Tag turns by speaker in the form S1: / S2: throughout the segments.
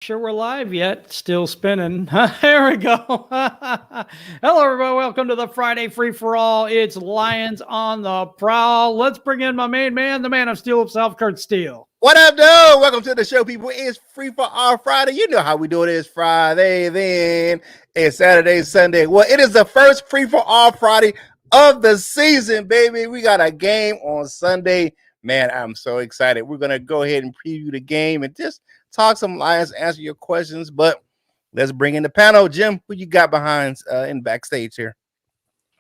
S1: Sure we're live yet. Still spinning. There we go. Hello, everybody. Welcome to the Friday Free-for-All. It's Lions on the Prowl. Let's bring in my main man, the man of Steele himself, Curt Steele.
S2: What up, dude? Welcome to the show, people. It's Free for All Friday. You know how we do it. It's Friday, then it's Saturday, Sunday. Well, it is the first Free for All Friday of the season, baby. We got a game on Sunday. Man, I'm so excited. We're going to go ahead and preview the game and just talk some Lions, answer your questions. But let's bring in the panel. Jim, who you got behind in backstage here?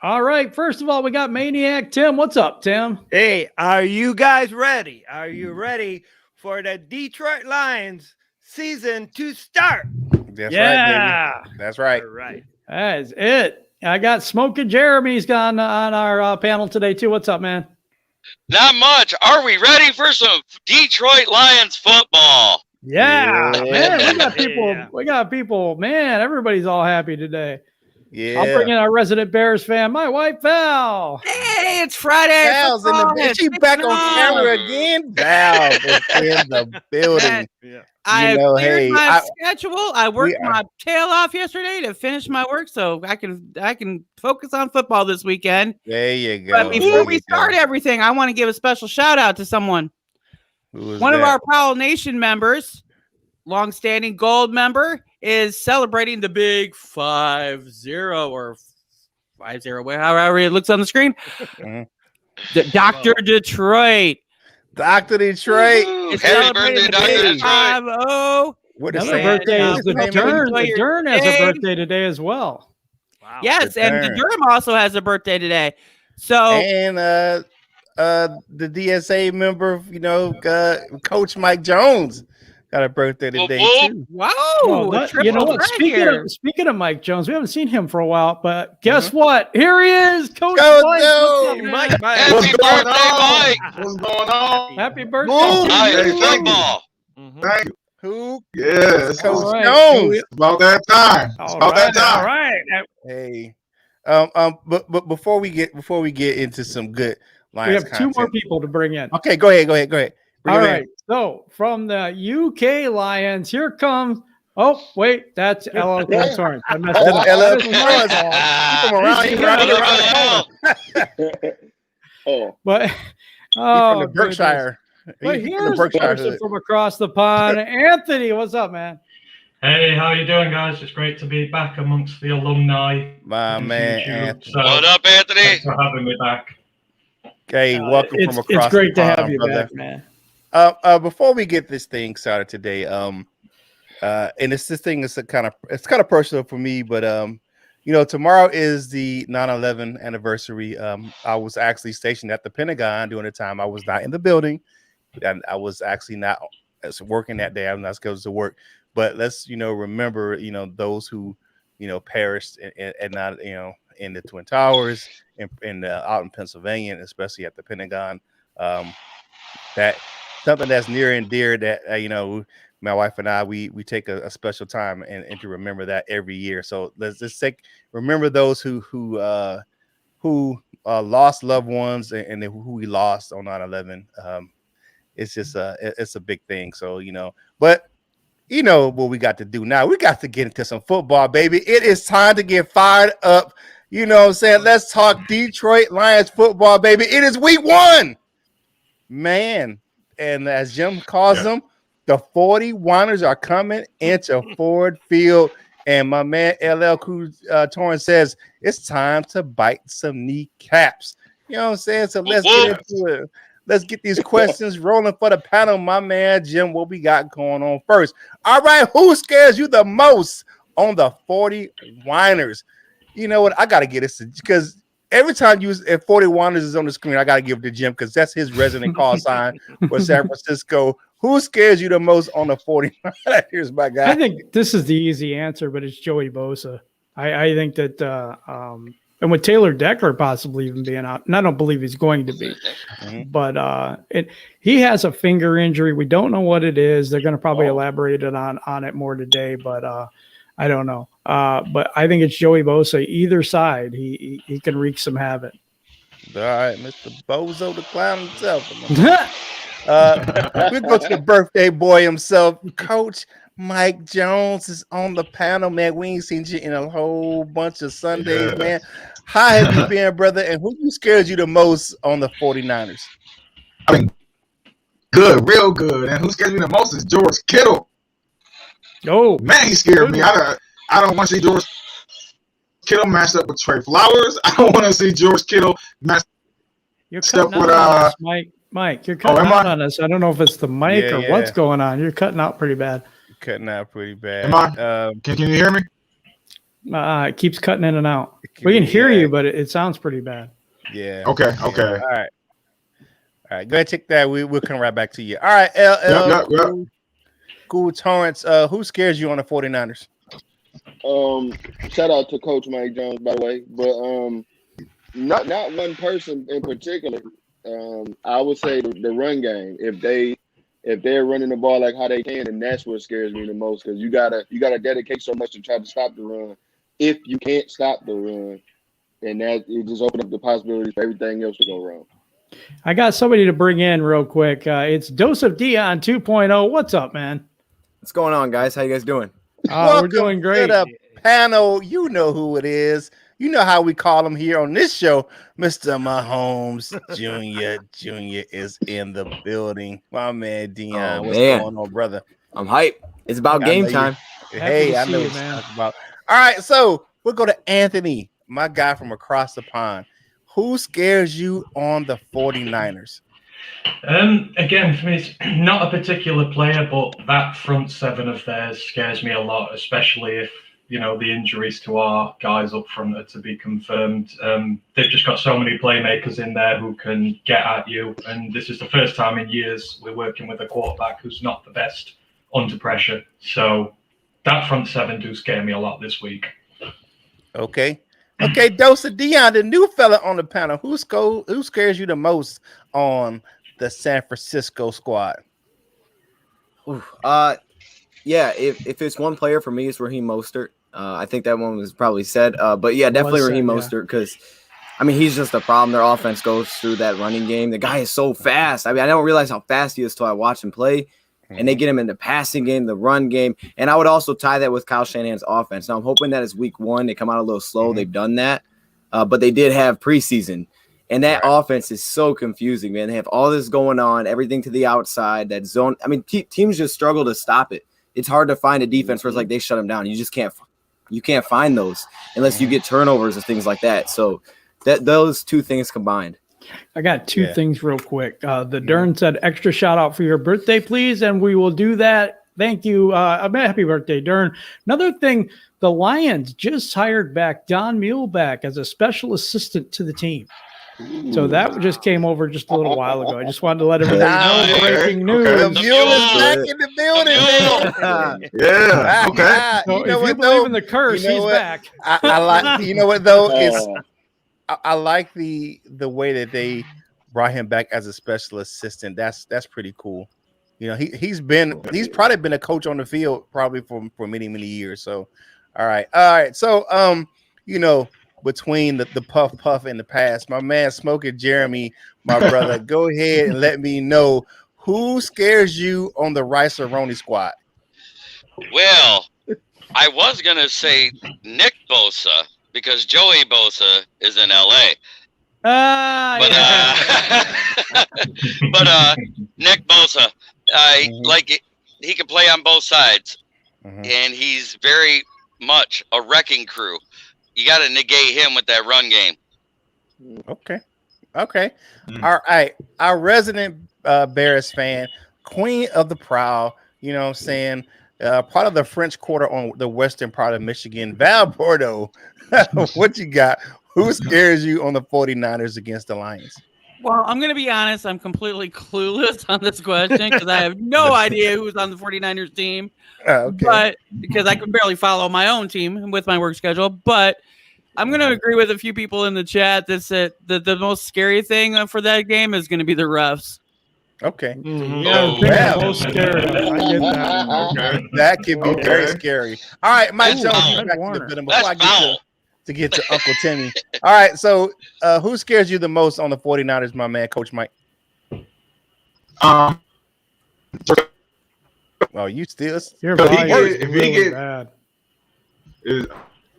S1: All right. First of all, we got Maniac Tim. What's up, Tim?
S3: Hey, are you guys ready? Are you ready for the Detroit Lions season to start?
S2: That's right, baby. That's right.
S3: All right.
S1: That is it. I got Smoking Jeremy's on our panel today, too. What's up, man?
S4: Not much. Are we ready for some Detroit Lions football?
S1: Yeah. Man, we got people.
S3: Yeah.
S1: We got people. Man, everybody's all happy today.
S2: Yeah.
S1: I'll bring in our resident Bears fan, my wife, Val.
S3: Hey, it's Friday.
S2: Val's in the is she back on camera again? Val is in the building.
S3: Yeah.
S5: I
S2: know,
S5: cleared
S2: hey,
S5: my schedule. I worked
S2: we are-
S5: my tail off yesterday to finish my work, so I can focus on football this weekend.
S2: There you go.
S5: But before we start everything, I want to give a special shout out to someone. One of our Prowl Nation members, longstanding gold member, is celebrating the big 5-0 or 5-0, however it looks on the screen. Dr. Detroit.
S2: Dr. Detroit.
S4: Woo!
S5: It's
S4: Happy
S5: celebrating
S4: birthday,
S5: the
S4: Dr.
S5: big
S4: Detroit.
S5: 5-0.
S2: What
S1: Another
S2: say?
S1: birthday is the
S5: Enjoy
S1: Dern.
S5: your
S1: The Dern has a
S5: day.
S1: birthday today as well.
S3: Wow.
S5: Yes,
S2: The
S5: and the
S2: Dern.
S5: Durham also has a birthday today. So
S2: And the DSA member, Coach Mike Jones got a birthday today too.
S5: wow,
S1: Well, you know what? Speaking of Mike Jones, we haven't seen him for a while, but guess what? Here he is, Coach
S2: Coach
S1: Mike.
S2: Jones.
S1: What's up, man?
S4: Happy birthday, Mike!
S6: What's going on?
S1: Happy birthday.
S6: Boom.
S4: Lions
S6: Hey, thank you.
S4: football.
S6: Thank you.
S2: Who?
S6: Yes.
S2: Coach
S1: All right.
S2: Jones.
S6: It's about that time. It's
S1: All
S6: about
S1: right,
S6: that time.
S1: all right.
S2: Hey. But before we get into some good
S1: We
S2: Lions
S1: have
S2: content.
S1: two more people to bring in.
S2: Okay, go ahead. Bring
S1: All
S2: them in.
S1: right. So from the UK Lions, here comes. Oh, wait, that's LL Torrance. I messed it up.
S2: LL
S1: That is my fault.
S2: Keep him around. He's around the corner.
S1: But
S2: He's
S1: oh,
S2: from the Berkshire.
S1: But
S2: He's from the
S1: here's a
S2: Berkshire
S1: person
S2: hood.
S1: from across the pond. Anthony, what's up, man?
S7: Hey, how you doing, guys? It's great to be back amongst the alumni.
S2: My
S7: on
S2: man,
S7: YouTube.
S2: Anthony.
S7: So,
S4: What up, Anthony?
S7: thanks for having me back.
S2: Okay, welcome from across
S1: It's great
S2: the
S1: to
S2: pond,
S1: have you
S2: brother.
S1: back, man.
S2: Before we get this thing started today, and this thing is kind of personal for me, but tomorrow is the 9/11 anniversary. I was actually stationed at the Pentagon during the time. I was not in the building, and I was actually not working that day. I'm not scheduled to work, but let's remember those who perished and not in the Twin Towers and out in Pennsylvania, and especially at the Pentagon. That something that's near and dear that my wife and I we take a special time and to remember that every year. So let's just remember those who lost loved ones and who we lost on 9/11. It's just it's a big thing. So but what we got to do now. We got to get into some football, baby. It is time to get fired up. You know what I'm saying? Let's talk Detroit Lions football, baby. It is week 1. Man, and as Jim calls them, the 40 whiners are coming into Ford Field. And my man LL Torrance says it's time to bite some kneecaps. You know what I'm saying? So let's get into it. Let's get these questions rolling for the panel. My man Jim, what we got going on first? All right, who scares you the most on the 40 whiners? You know what? I got to get this because every time if 40 whiners is on the screen, I got to give it to Jim because that's his resident call sign for San Francisco. Who scares you the most on the 40? Here's my guy.
S1: I think this is the easy answer, but it's Joey Bosa. I think that, and with Taylor Decker possibly even being out, and I don't believe he's going to be, but he has a finger injury. We don't know what it is. They're going to probably elaborate on it more today, but I don't know. But I think it's Joey Bosa. Either side, he can wreak some havoc.
S2: All right, Mr. Bozo the Clown himself. We go to the birthday boy himself, Coach Mike Jones is on the panel, man. We ain't seen you in a whole bunch of Sundays, man. How have you been, brother? And who scares you the most on the 49ers?
S6: I mean, good, real good. And who scares me the most is George Kittle.
S1: Oh,
S6: Man, he scared me. I don't want to see George Kittle matched up with Trey Flowers. I don't want to see George Kittle matched
S1: you're
S6: up
S1: cutting
S6: with
S1: out on us, Mike. Mike, you're cutting
S6: am
S1: out
S6: I?
S1: on us. I don't know if it's the mic
S2: Yeah,
S1: or
S2: yeah.
S1: what's going on. You're cutting out pretty bad.
S2: Cutting out pretty bad.
S6: Am I? Can you hear me?
S1: It keeps cutting in and out. We can hear you, but it sounds pretty bad.
S2: Yeah.
S6: Okay.
S2: All right. Go ahead and check that. We'll come right back to you. All right, LL.
S6: Yep.
S2: Cool Torrance. Who scares you on the 49ers?
S8: Shout out to Coach Mike Jones, by the way, but not one person in particular. I would say the run game. If they're running the ball like how they can, then that's what scares me the most, because you gotta dedicate so much to try to stop the run. If you can't stop the run, and that it just opens up the possibility for everything else to go wrong.
S1: I got somebody to bring in real quick. It's Dose of Dion 2.0. What's up, man?
S9: What's going on, guys? How you guys doing?
S1: We're doing great.
S2: To the panel, you know who it is. You know how we call him here on this show. Mr. Mahomes Jr. is in the building. My man, Dion. What's going on, brother?
S9: I'm hyped. It's about game time.
S2: Hey, I know what you're talking about. All right, so we'll go to Anthony, my guy from across the pond. Who scares you on the 49ers?
S7: Again, for me, it's not a particular player, but that front seven of theirs scares me a lot, especially if, the injuries to our guys up front are to be confirmed. They've just got so many playmakers in there who can get at you. And this is the first time in years we're working with a quarterback who's not the best under pressure. So that front seven do scare me a lot this week.
S2: Okay, Dose of Dion, the new fella on the panel. Who scares you the most on the San Francisco squad?
S9: Yeah, if it's one player for me, it's Raheem Mostert. I think that one was probably said. But yeah, definitely Raheem Mostert, because he's just a problem. Their offense goes through that running game. The guy is so fast. I don't realize how fast he is till I watch him play. And they get him in the passing game, the run game. And I would also tie that with Kyle Shanahan's offense. Now, I'm hoping that it's week one. They come out a little slow. They've done that. But they did have preseason. And that offense is so confusing, man. They have all this going on, everything to the outside, that zone. Teams just struggle to stop it. It's hard to find a defense where it's like they shut them down. You just can't find those unless you get turnovers and things like that. So those two things combined.
S1: I got two things real quick. The Dern said extra shout out for your birthday, please, and we will do that. Thank you. Happy birthday, Dern. Another thing, the Lions just hired back Don Muhlbach as a special assistant to the team. So that just came over just a little while ago. I just wanted to let everybody know. Breaking news.
S2: The mule is back in the building.
S6: Yeah. Okay.
S1: So if you believe in the curse, he's back.
S2: I like. You know what though? I like the way that they brought him back as a special assistant. That's pretty cool. He's probably been a coach on the field probably for many years. So, all right. So between the puff and the pass, my man Smoking Jeremy, my brother, go ahead and let me know who scares you on the Rice-A-Roni squad.
S4: Well, I was gonna say Nick Bosa because Joey Bosa is in LA. But Nick Bosa, like it, he can play on both sides, and he's very much a wrecking crew. You got to negate him with that run game.
S2: Okay. All right. Our resident Bears fan, queen of the Prowl, you know what I'm saying? Part of the French Quarter on the western part of Michigan, Val Bordeaux. What you got? Who scares you on the 49ers against the Lions?
S5: Well, I'm going to be honest. I'm completely clueless on this question because I have no idea who's on the 49ers team.
S2: Okay.
S5: But because I can barely follow my own team with my work schedule. But I'm going to agree with a few people in the chat that said that the most scary thing for that game is going to be the refs.
S2: Okay.
S1: Most scary. I get that.
S6: Okay.
S2: That can be very scary. All right, Mike Jones, back in the building before
S4: That's
S2: I get to Uncle Timmy. All right, so who scares you the most on the 49ers, my man, Coach Mike? Oh, you still?
S1: Your
S6: If he
S1: volume
S6: get-
S1: is
S6: if he
S1: really
S6: get-
S1: bad.
S6: Is,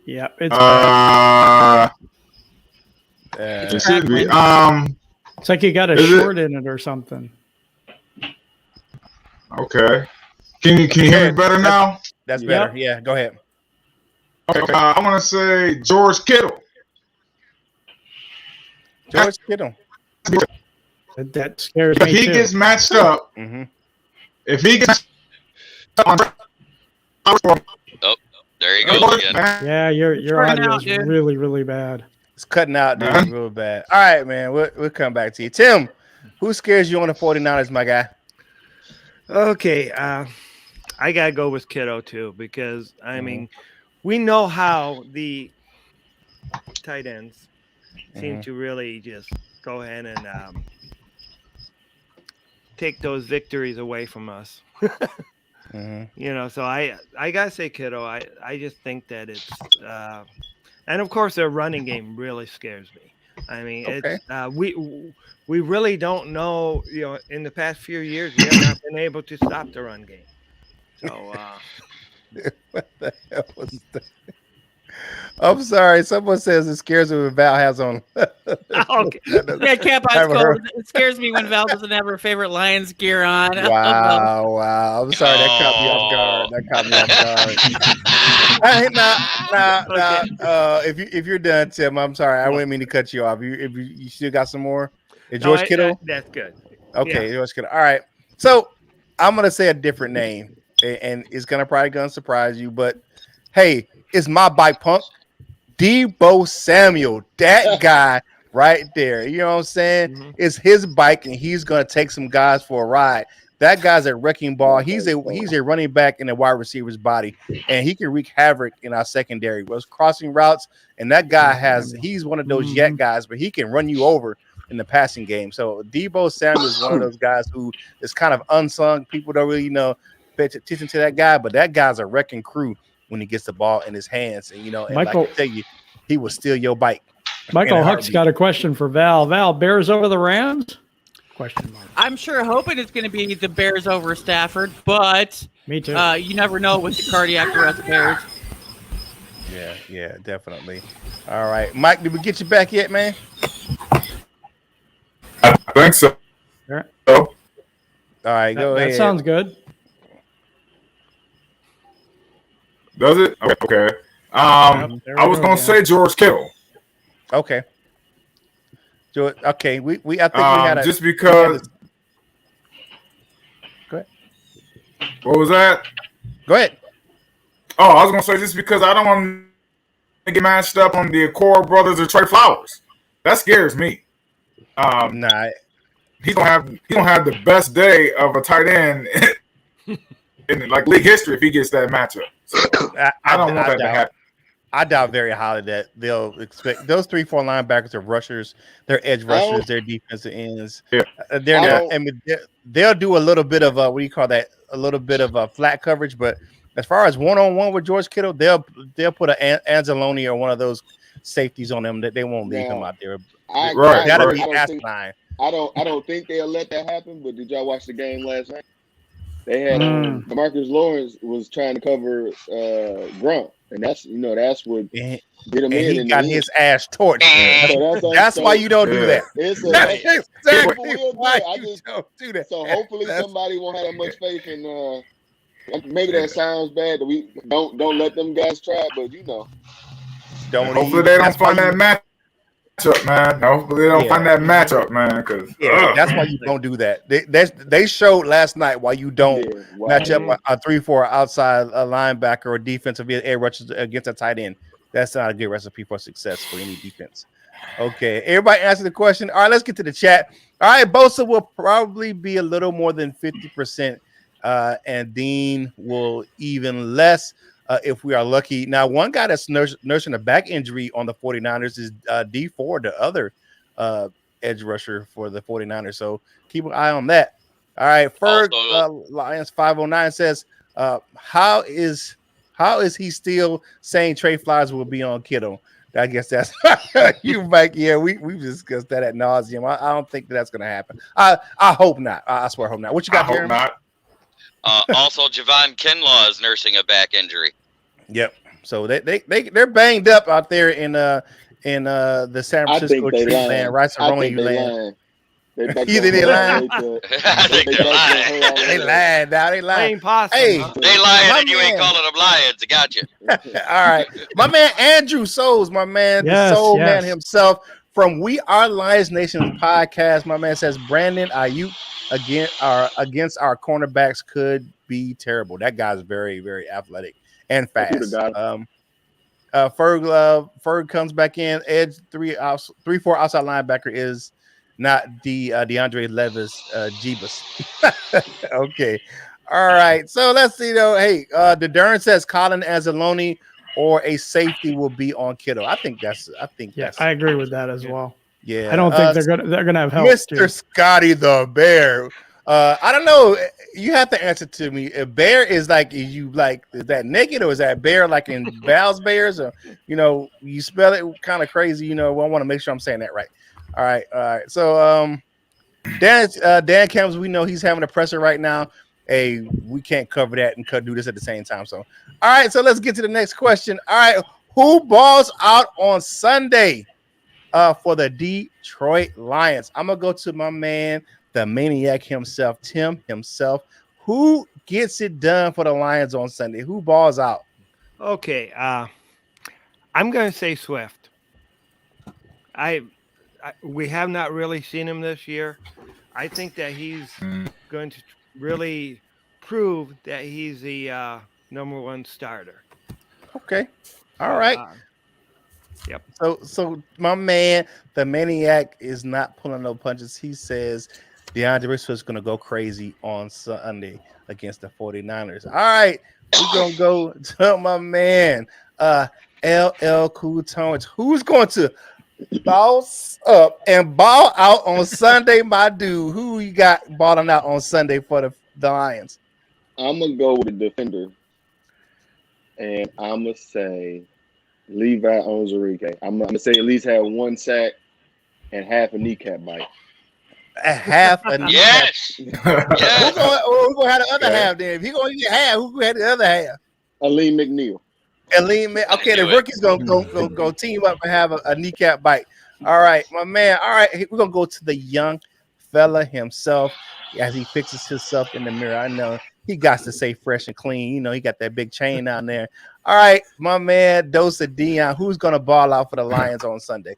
S1: Yeah, it's bad.
S6: it should be.
S1: It's like you got a
S6: is
S1: short in it or something.
S6: Okay. Can you hear me better now?
S2: That's
S1: Yep.
S2: better. Yeah, go ahead.
S6: Okay. I want to say George Kittle.
S2: George Kittle.
S1: That scares
S6: If
S1: me
S6: he
S1: too.
S6: gets matched up, if he gets
S4: Oh, there he goes again.
S1: Yeah, your
S5: Cutting
S1: audio
S5: out,
S1: is
S5: dude.
S1: really, really bad.
S2: It's cutting out, dude.
S6: Man.
S2: Real bad. All right, man. We'll come back to you. Tim, who scares you on the 49ers, my guy?
S3: Okay, I gotta go with Kiddo too because I mean, we know how the tight ends seem to really just go ahead and take those victories away from us. You know, so I gotta say Kiddo. I just think that it's and of course their running game really scares me. I mean, it's we really don't know. You know, in the past few years, we have not been able to stop the run game. So,
S2: What the hell was that? I'm sorry. Someone says it scares me when Val has on.
S5: Okay. Yeah, Cap Ice Cold. It scares me when Val doesn't have her favorite Lions gear on.
S2: Wow. I'm sorry. That caught me off guard. If you're done, Tim, I'm sorry. I wouldn't mean to cut you off. If you still got some more? Is George Kittle?
S3: That's good.
S2: Okay,
S3: Yeah.
S2: George Kittle. All right. So I'm gonna say a different name, and it's probably gonna surprise you, but hey, it's my bike punk, Deebo Samuel. That guy right there. You know what I'm saying? It's his bike, and he's gonna take some guys for a ride. That guy's a wrecking ball. He's a running back in a wide receiver's body, and he can wreak havoc in our secondary. Was crossing routes, and that guy he's one of those jet guys, but he can run you over in the passing game. So Deebo Samuel is one of those guys who is kind of unsung. People don't really pay attention to that guy, but that guy's a wrecking crew when he gets the ball in his hands. And and
S1: Michael,
S2: like I tell you, he will steal your bike.
S1: Michael Huck's got a question for Val. Val, Bears over the Rams? Question mark.
S5: I'm sure hoping it's going to be the Bears over Stafford, but
S1: me too.
S5: You never know with the cardiac arrest Bears.
S2: Yeah, definitely. All right, Mike, did we get you back yet, man?
S6: I think so.
S1: Sure.
S2: All right, go ahead.
S1: That sounds good.
S6: Does it? Okay. I was gonna say George Kittle.
S2: Okay. George. Okay. I think we had a
S6: just because.
S2: Go ahead.
S6: What was that?
S2: Go ahead.
S6: Oh, I was gonna say just because I don't want to get matched up on the Accor brothers or Trey Flowers. That scares me.
S2: Nah.
S6: He's gonna have the best day of a tight end in like league history if he gets that matchup. So, I don't want that to happen.
S2: I doubt very highly that they'll expect those 3-4 linebackers are rushers, they're edge rushers, they're defensive ends.
S6: Yeah.
S2: They're not. I mean, they'll do a little bit of what do you call that? A little bit of flat coverage, but as far as one-on-one with George Kittle, they'll put an Anzalone or one of those safeties on him that they won't leave him out there. That'll be asinine.
S8: I don't think they'll let that happen. But did y'all watch the game last night? They had Marcus Lawrence was trying to cover Grunt, and that's what get him in.
S2: He got his ass torched.
S8: So
S2: that's why you don't do that.
S8: That's
S2: exactly why you don't do that.
S8: So hopefully somebody won't have that much faith in. Maybe that sounds bad that we don't let them guys try, but
S6: hopefully they don't find that matchup, man. Hopefully they don't find that matchup, man. Because
S2: that's why you don't do that. They showed last night why you don't match up a 3-4 outside a linebacker or defensive edge rushers against a tight end. That's not a good recipe for success for any defense. Okay, everybody answer the question. All right, let's get to the chat. All right, Bosa will probably be a little more than 50%. And Dean will even less if we are lucky. Now, one guy that's nursing a back injury on the 49ers is D4, the other edge rusher for the 49ers. So keep an eye on that. All right, Ferg Lions 509 says, how is he still saying Trey Flowers will be on Kittle? I guess that's you, Mike. Yeah, we've discussed that ad nauseum. I don't think that's going to happen. I hope not. I swear I hope not. What you got, Jeremy?
S4: Also, Javon Kinlaw is nursing a back injury.
S2: Yep. So they're banged up out there in the San Francisco tree land, Rice-A-Roni land.
S8: They
S2: lying. They lying. Now they lying. Hey,
S4: they lying and you ain't calling them lions. I got you.
S2: All right, my man Andrew Souls, my man, the Soul Man himself from We Are Lions Nation podcast. My man says Brandon Ayuk against our cornerbacks could be terrible. That guy's very, very athletic and fast. Ferg comes back in. Edge 3-4 outside linebacker is not DeAndre Levis Jeebus. Okay. All right. So let's see though. Hey, the Dern says Colin Anzalone or a safety will be on Kittle. I think that's
S1: I agree with that as well.
S2: Yeah.
S1: I don't think they're gonna have help.
S2: Mr. Scotty the Bear. I don't know. You have to answer to me. If Bear is like, is that naked or is that Bear like in Val's Bears? Or you spell it kind of crazy. I want to make sure I'm saying that right. All right. So Dan Campbell, we know he's having a presser right now. Hey, we can't cover that and do this at the same time. So all right. So let's get to the next question. All right. Who balls out on Sunday for the Detroit Lions? I'm gonna go to my man, the maniac himself, Tim himself. Who gets it done for the Lions on Sunday? Who balls out?
S3: Okay, I'm going to say Swift. We have not really seen him this year. I think that he's going to really prove that he's the number one starter.
S2: Okay, all right.
S3: Yep.
S2: So my man, the maniac, is not pulling no punches. He says DeAndre Swift is going to go crazy on Sunday against the 49ers. All right, we're going to go to my man, LL Cool Tones. Who's going to boss up and ball out on Sunday, my dude? Who you got balling out on Sunday for the Lions?
S8: I'm going to go with the defender, and I'm going to say Levi Onwuzurike. I'm going to say at least have one sack and half a kneecap bite.
S2: Half a
S4: yes.
S2: Who's going to have the other half then? If he's going to get half, who's going to have the other half?
S8: Aleem McNeil.
S2: Okay, the rookie's going to team up and have a kneecap bite. All right, my man. All right, we're going to go to the young fella himself as he fixes himself in the mirror. I know he got to stay fresh and clean. He got that big chain down there. All right, my man, Dose of Dion. Who's going to ball out for the Lions on Sunday?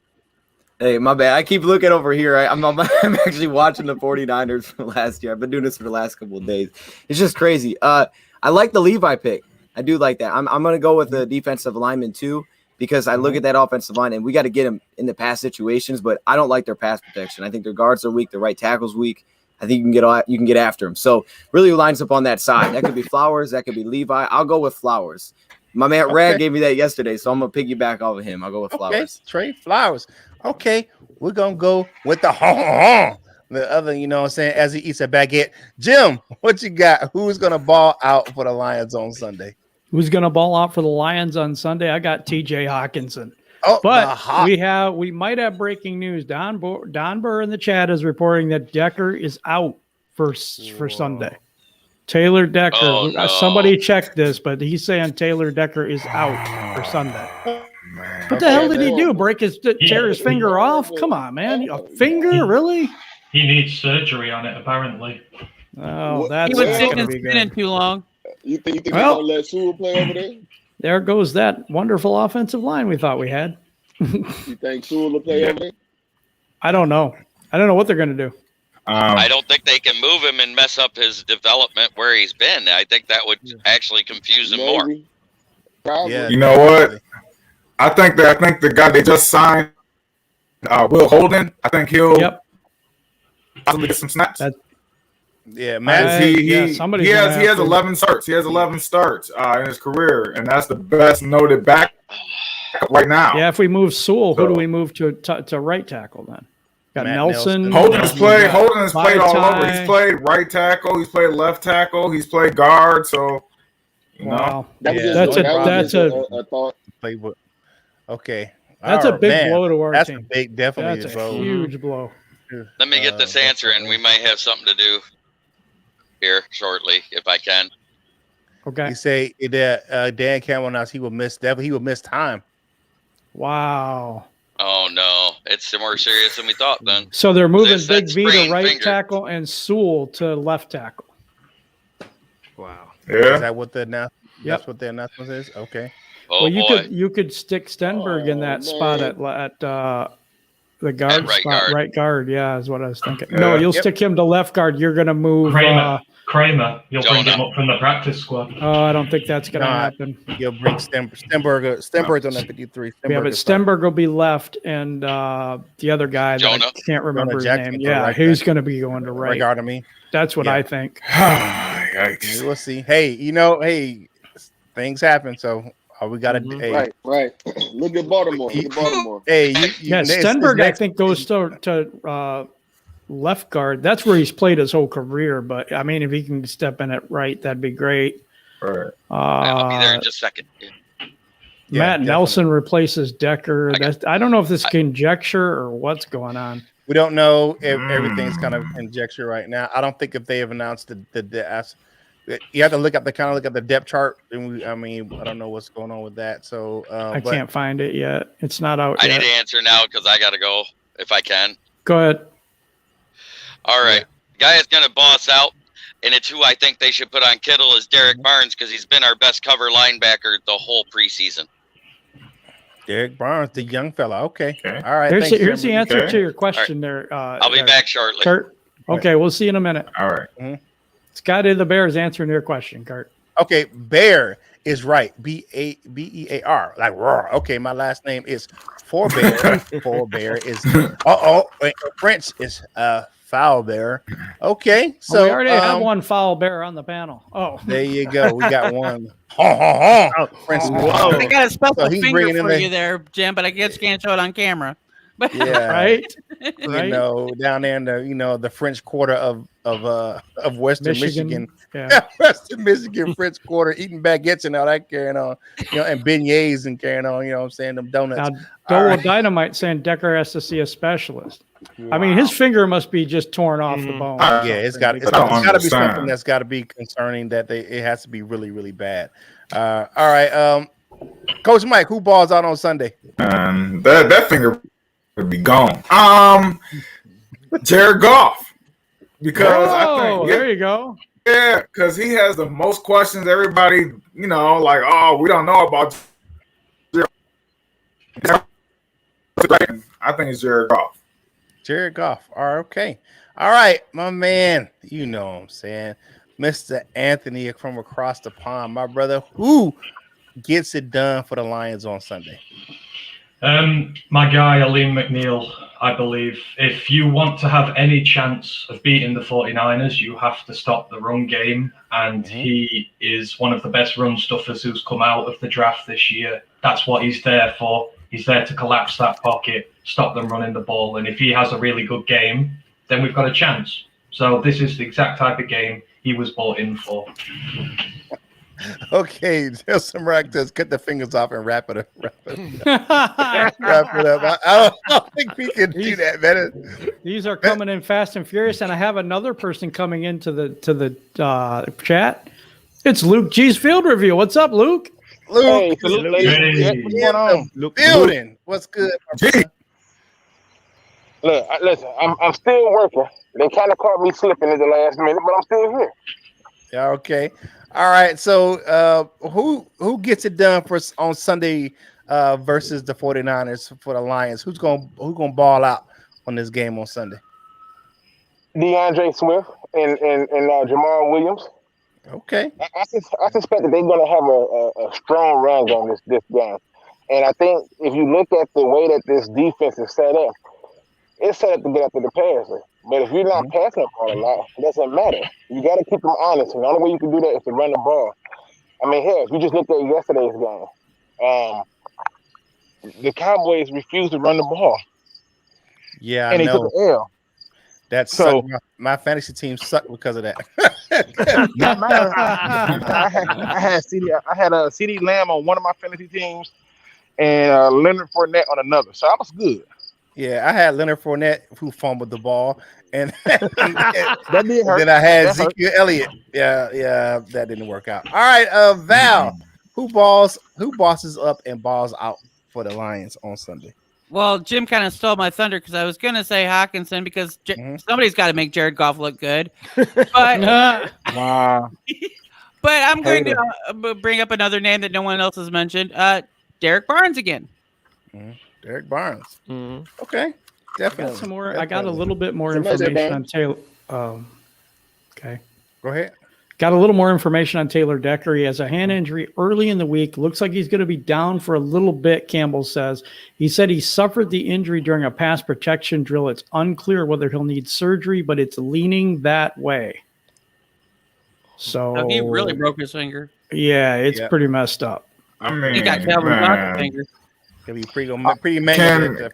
S9: Hey, my bad. I keep looking over here. I'm actually watching the 49ers from last year. I've been doing this for the last couple of days. It's just crazy. I like the Levi pick. I do like that. I'm going to go with the defensive lineman too, because I look at that offensive line and we got to get them in the pass situations, but I don't like their pass protection. I think their guards are weak. Their right tackle's weak. I think you can get after them. So really lines up on that side. That could be Flowers. That could be Levi. I'll go with Flowers. My man Rad gave me that yesterday, so I'm going to piggyback off of him. I'll go with Flowers.
S2: Trey Flowers. Okay, we're going to go with the other, as he eats a baguette. Jim, what you got? Who's going to ball out for the Lions on Sunday?
S1: Who's going to ball out for the Lions on Sunday? I got TJ Hawkinson.
S2: Oh,
S1: but we might have breaking news. Don Burr in the chat is reporting that Decker is out for Sunday. Taylor Decker.
S4: Oh, no.
S1: Somebody checked this, but he's saying Taylor Decker is out for Sunday. What the hell did he do? Tear his finger off? Come on, man. A finger? Really?
S7: He needs surgery on it, apparently.
S1: Oh, that's
S5: he was sitting and spinning too long.
S8: You think he's going to let Sewell play over there?
S1: There goes that wonderful offensive line we thought we had.
S8: You think Sewell will play over there?
S1: I don't know. I don't know what they're going to do.
S4: I don't think they can move him and mess up his development where he's been. I think that would actually confuse him more.
S8: Probably.
S2: Yeah.
S6: You know what? I think the guy they just signed, Will Holden. I think he'll possibly get some snaps.
S2: Man.
S6: He has 11 starts. He has 11 starts in his career, and that's the best noted back right now.
S1: Yeah, if we move Sewell, who do we move to right tackle then? Got Nelson.
S6: Holden has played all over. He's played right tackle. He's played left tackle. He's played guard. So,
S1: wow,
S8: that's a thought.
S2: Playbook. Okay,
S1: that's a big blow to our team.
S2: Definitely
S1: that's a huge blow.
S4: Let me get this answer, and we might have something to do here shortly if I can.
S1: Okay.
S2: You say that Dan Campbell announced he will miss time.
S1: Wow.
S4: Oh no, it's more serious than we thought. Then
S1: So they're moving
S4: It's
S1: Big
S4: that
S1: V to
S4: sprained
S1: right
S4: finger.
S1: tackle and Sewell to left tackle.
S3: Wow.
S2: Is
S6: Yeah.
S2: that what the announcement?
S1: Yep.
S2: That's what the announcement is. Okay.
S4: oh
S1: Well, you
S4: boy,
S1: you could stick Stenberg in that spot
S8: man.
S1: at the guard
S4: right
S1: spot,
S4: guard.
S1: right guard. Yeah, is what I was thinking.
S6: Yeah.
S1: No, you'll
S2: Yep.
S1: stick him to left guard. You're gonna move.
S7: Kramer, you'll bring
S4: Jonah.
S7: him up from the practice squad.
S1: Oh, I don't think that's gonna
S2: Nah.
S1: happen.
S2: You'll bring Stenberg's on that 53.
S1: Yeah, but Stenberg will be left, and the other guy that I
S4: Jonah.
S1: can't remember his
S2: Jackson
S1: name.
S2: to
S1: Yeah,
S2: right
S1: he's
S2: back.
S1: going to be going to right.
S2: Regard to me.
S1: That's what
S2: Yeah.
S1: I think.
S6: Yikes.
S2: We'll see. Hey, things happen. So all we got to do. Hey,
S8: Right. Look at Baltimore.
S2: hey,
S1: Yeah, Stenberg, I think, goes to left guard. That's where he's played his whole career. But I mean, if he can step in at right, that'd be great.
S6: Right.
S4: I'll be there in just a second.
S2: Yeah,
S1: Matt
S2: definitely.
S1: Nelson replaces Decker.
S4: I got-
S1: I don't know if this is conjecture or what's going on.
S2: We don't know if everything's kind of in conjecture right now. I don't think if they have announced the you have to look at the depth chart, and I don't know what's going on with that. So
S1: I can't find it yet. It's not out
S4: I
S1: yet.
S4: need to answer now because I got to go if I can.
S1: Go ahead.
S4: All right, guy is going to boss out, and it's who I think they should put on Kittle is Derek Barnes because he's been our best cover linebacker the whole preseason.
S2: Derek Barnes, the young fella. Okay.
S6: Okay.
S2: All right.
S1: Here's
S2: thanks,
S1: the
S2: Jeremy.
S1: answer
S6: Okay.
S1: to your question there.
S4: I'll be
S1: there,
S4: back shortly.
S1: Curt. Okay, we'll see you in a minute.
S6: All right.
S1: Scotty the Bears answering your question, Curt.
S2: Okay, Bear is right. Bear, like roar. Okay, my last name is Forbear. Forbear is French is foul bear. Okay, so
S1: we already have one foul bear on the panel. Oh,
S2: there you go. We got one. French.
S5: I got a special
S2: So he's
S5: finger
S2: bringing in
S5: for
S2: the-
S5: you there, Jim, but I guess can't show it on camera. But
S2: Yeah,
S1: right.
S2: You
S1: Right.
S2: know, down there in the French Quarter of Western Michigan.
S1: Yeah.
S2: Western Michigan French Quarter, eating baguettes and all that carrying on, and beignets and carrying on. You know what I'm saying? Them donuts.
S1: Now, Dole Dynamite saying Decker has to see a specialist. I mean, his finger must be just torn off the bone.
S2: Yeah, it's got to be
S6: understand.
S2: something that's got to be concerning. It has to be really, really bad. All right, Coach Mike, who balls out on Sunday?
S6: And that finger would be gone. Jared Goff, because I think
S1: there you go.
S6: yeah, because he has the most questions. Everybody, like, oh, we don't know about Jared. I think it's Jared Goff.
S2: Jared Goff. Okay. All right, my man. You know what I'm saying. Mr. Anthony from across the pond, my brother. Who gets it done for the Lions on Sunday?
S7: My guy, Aleem McNeil, I believe. If you want to have any chance of beating the 49ers, you have to stop the run game. And he is one of the best run stuffers who's come out of the draft this year. That's what he's there for. He's there to collapse that pocket, stop them running the ball. And if he has a really good game, then we've got a chance. So this is the exact type of game he was bought in for.
S2: Okay, tell some actors, cut the fingers off and wrap it up. Wrap it up. I don't think we can do that, man.
S1: These are coming in fast and furious, and I have another person coming into the chat. It's Luke G's Field Review. What's up, Luke?
S2: Luke,
S8: Hey, salute, ladies.
S7: Hey.
S8: What's going on?
S2: building. What's good? my brother?
S8: Look, listen, I'm still working. They kind of caught me slipping at the last minute, but I'm still here.
S2: Yeah, okay. All right. So who gets it done on Sunday versus the 49ers for the Lions? Who's gonna ball out on this game on Sunday?
S8: DeAndre Swift and Jamal Williams.
S2: Okay.
S8: I suspect that they're going to have a strong run on this game. And I think if you look at the way that this defense is set up, it's set up to get after the passer. But if you're not passing the ball a lot, it doesn't matter. You got to keep them honest. And the only way you can do that is to run the ball. I mean, hell, if you just looked at yesterday's game, the Cowboys refused to run the ball.
S2: Yeah,
S8: And
S2: I
S8: they took
S2: know.
S8: an L.
S2: That's
S8: So-
S2: my fantasy team sucked because of that.
S8: Not matter. I had CD Lamb on one of my fantasy teams and Leonard Fournette on another. So I was good.
S2: Yeah, I had Leonard Fournette who fumbled the ball, and
S10: That did hurt.
S2: then I had
S10: That hurt.
S2: Ezekiel Elliott. Yeah, that didn't work out. All right, Val, who bosses up and balls out for the Lions on Sunday?
S5: Well, Jim kind of stole my thunder because I was going to say Hawkinson because somebody's got to make Jared Goff look good. But
S10: Wow.
S5: but I'm going to bring up another name that no one else has mentioned. Derek Barnes again.
S2: Derek Barnes. Okay, definitely.
S1: Some more. I got a little bit more information on Taylor. Okay,
S2: go ahead.
S1: Got a little more information on Taylor Decker. He has a hand injury early in the week. Looks like he's going to be down for a little bit, Campbell says. He said he suffered the injury during a pass protection drill. It's unclear whether he'll need surgery, but it's leaning that way. So
S5: he really broke his finger.
S1: Yeah, it's pretty messed up.
S6: I mean,
S5: he got Calvin Johnson finger.
S2: He'll be pretty mangled.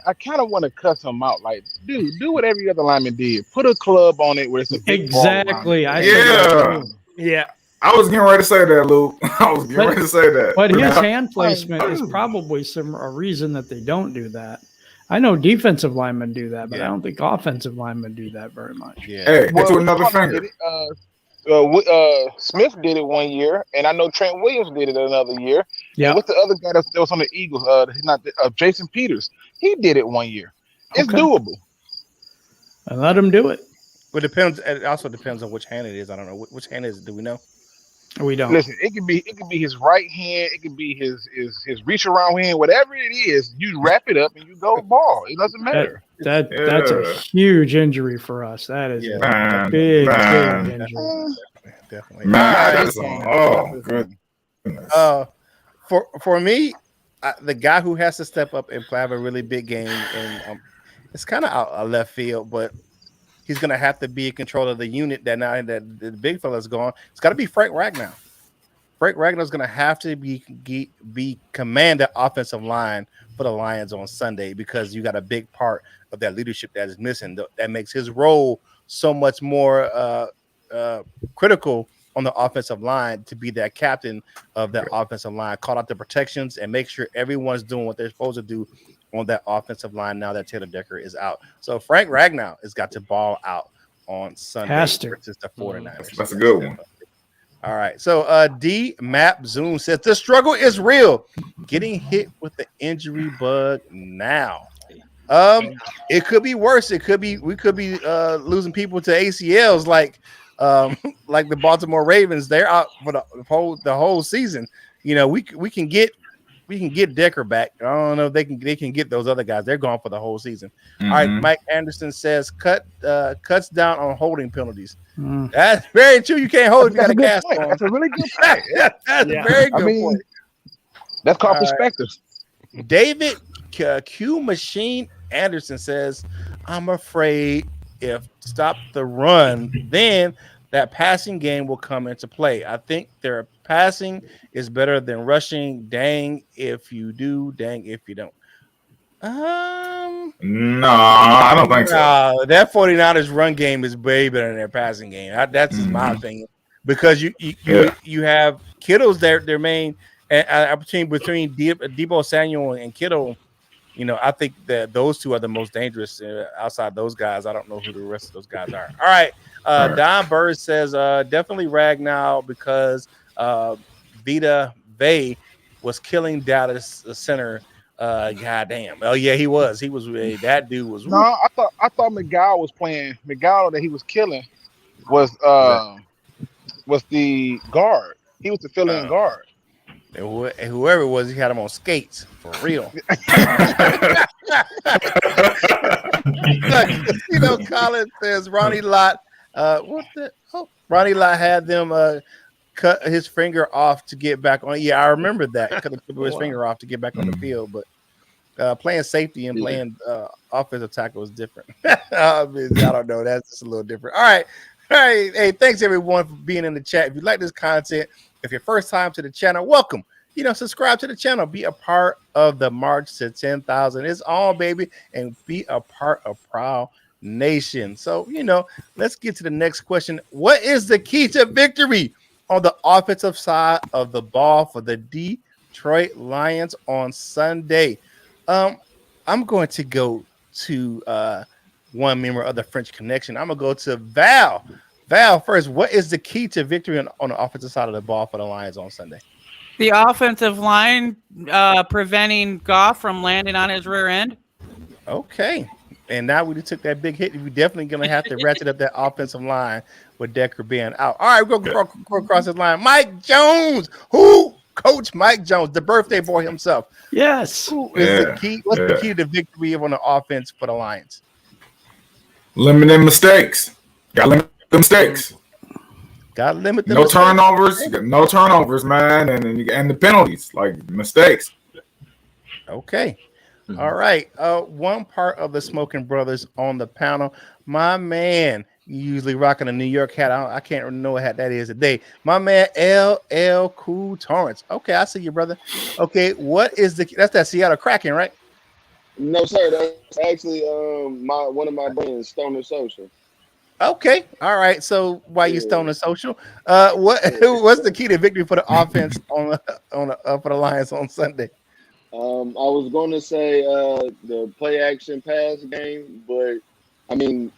S10: I kind of want to cuss him out. Like, dude, do what every other lineman did. Put a club on it where it's a big
S1: exactly.
S10: ball
S1: Yeah.
S6: I was getting ready to say that, Luke. I was getting ready to say that.
S1: But his hand placement is probably a reason that they don't do that. I know defensive linemen do that, but I don't think offensive linemen do that very much.
S6: Yeah. Hey, get to another finger.
S10: Smith did it 1 year, and I know Trent Williams did it another year.
S1: Yeah.
S10: What's the other guy that was on the Eagles? Jason Peters. He did it 1 year. It's doable.
S1: And let him do it.
S2: But it also depends on which hand it is. I don't know which hand is it. Do we know?
S1: We don't.
S10: Listen, it could be his right hand. It could be his reach around hand. Whatever it is, you wrap it up and you go ball. It doesn't matter.
S1: That's a huge injury for us. That is a big injury.
S2: Definitely.
S6: Goodness.
S2: For me, the guy who has to step up and have a really big game, and it's kind of out of left field, but he's going to have to be in control of the unit that now that the big fella's gone. It's got to be Frank Ragnow. Frank Ragnow is going to have to be command the offensive line for the Lions on Sunday because you got a big part of that leadership that is missing. That makes his role so much more critical on the offensive line to be that captain of that offensive line, call out the protections and make sure everyone's doing what they're supposed to do on that offensive line now that Taylor Decker is out. So Frank Ragnow has got to ball out on Sunday versus the 49ers.
S6: That's a good one.
S2: All right. So D Map Zoom says the struggle is real. Getting hit with the injury bug now. It could be worse. We could be losing people to ACLs like the Baltimore Ravens. They're out for the whole season. You know, we can get Decker back. I don't know if they can get those other guys. They're gone for the whole season. All right, Mike Anderson says cuts down on holding penalties. That's very true. You can't hold if you got a cast on.
S10: That's a really good point.
S2: That's a very good point.
S10: That's called perspective.
S2: David Q Machine Anderson says, I'm afraid if stop the run, then that passing game will come into play. I think their passing is better than rushing. Dang if you do, dang if you don't.
S6: No, I don't think so.
S2: That 49ers run game is way better than their passing game. That's just my opinion. Because you have Kittle's their main between Deebo Samuel and Kittle. You know, I think that those two are the most dangerous outside those guys. I don't know who the rest of those guys are. All right. Don Bird says definitely Ragnow because Vita Vey was killing Dallas center. Goddamn. Oh yeah, he was. That dude was.
S10: No, I thought McGowan was playing. McGowan that he was killing was the guard. He was the fill-in guard.
S2: Whoever it was, he had him on skates for real. You know, Colin says Ronnie Lott. Ronnie Lott had them cut his finger off to get back on. Yeah, I remember that. Cut his finger off to get back on the field, but playing safety and playing offensive tackle is different. I don't know. That's just a little different. All right. Hey, thanks everyone for being in the chat. If you like this content, if you're first time to the channel, welcome. You know, subscribe to the channel. Be a part of the March to 10,000. It's on, baby, and be a part of Prowl Nation. So, you know, let's get to the next question. What is the key to victory on the offensive side of the ball for the Detroit Lions on Sunday? I'm going to go to one member of the French Connection. I'm gonna go to Val. Val, first, what is the key to victory on the offensive side of the ball for the Lions on Sunday?
S5: The offensive line preventing Goff from landing on his rear end.
S2: Okay. And now we took that big hit. We're definitely going to have to ratchet up that offensive line with Decker being out. All right, we're going to go across the line. Mike Jones. Who? Coach Mike Jones, the birthday boy himself.
S1: Yes.
S2: Who is the key? What's the key to victory on the offense for the Lions?
S6: Limiting mistakes. Got to limit the mistakes.
S2: Got to limit the
S6: mistakes. No turnovers, man. And the penalties, like mistakes.
S2: Okay. All right. One part of the Smoking Brothers on the panel. My man, usually rocking a New York hat. I can't know what hat that is today. My man, LL Cool Torrance. Okay, I see you, brother. Okay, what is that's that Seattle Kraken, right?
S8: No, sir. That's actually one of my brands, Stoner Social.
S2: Okay, all right. So while you Stoner Social, what's the key to victory for the offense for the Lions on Sunday?
S8: I was going to say the play action pass game, but I mean,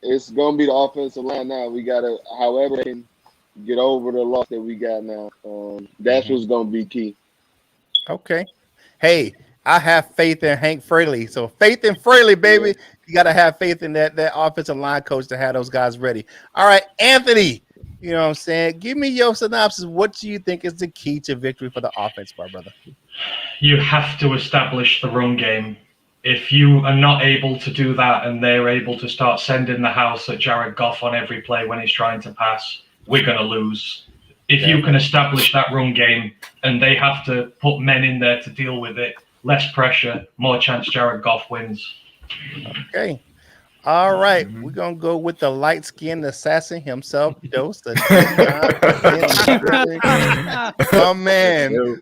S8: it's going to be the offensive line now. We got to, however, they can get over the loss that we got now. That's what's going to be key.
S2: Okay. Hey, I have faith in Hank Fraley. So faith in Fraley, baby. Yeah. You got to have faith in that offensive line coach to have those guys ready. All right, Anthony, you know what I'm saying? Give me your synopsis. What do you think is the key to victory for the offense, my brother?
S7: You have to establish the run game. If you are not able to do that and they're able to start sending the house at Jared Goff on every play when he's trying to pass, we're going to lose. If you can establish that run game and they have to put men in there to deal with it, less pressure, more chance Jared Goff wins.
S2: Okay. All right, we're gonna go with the light-skinned assassin himself, Dose. Oh man, what's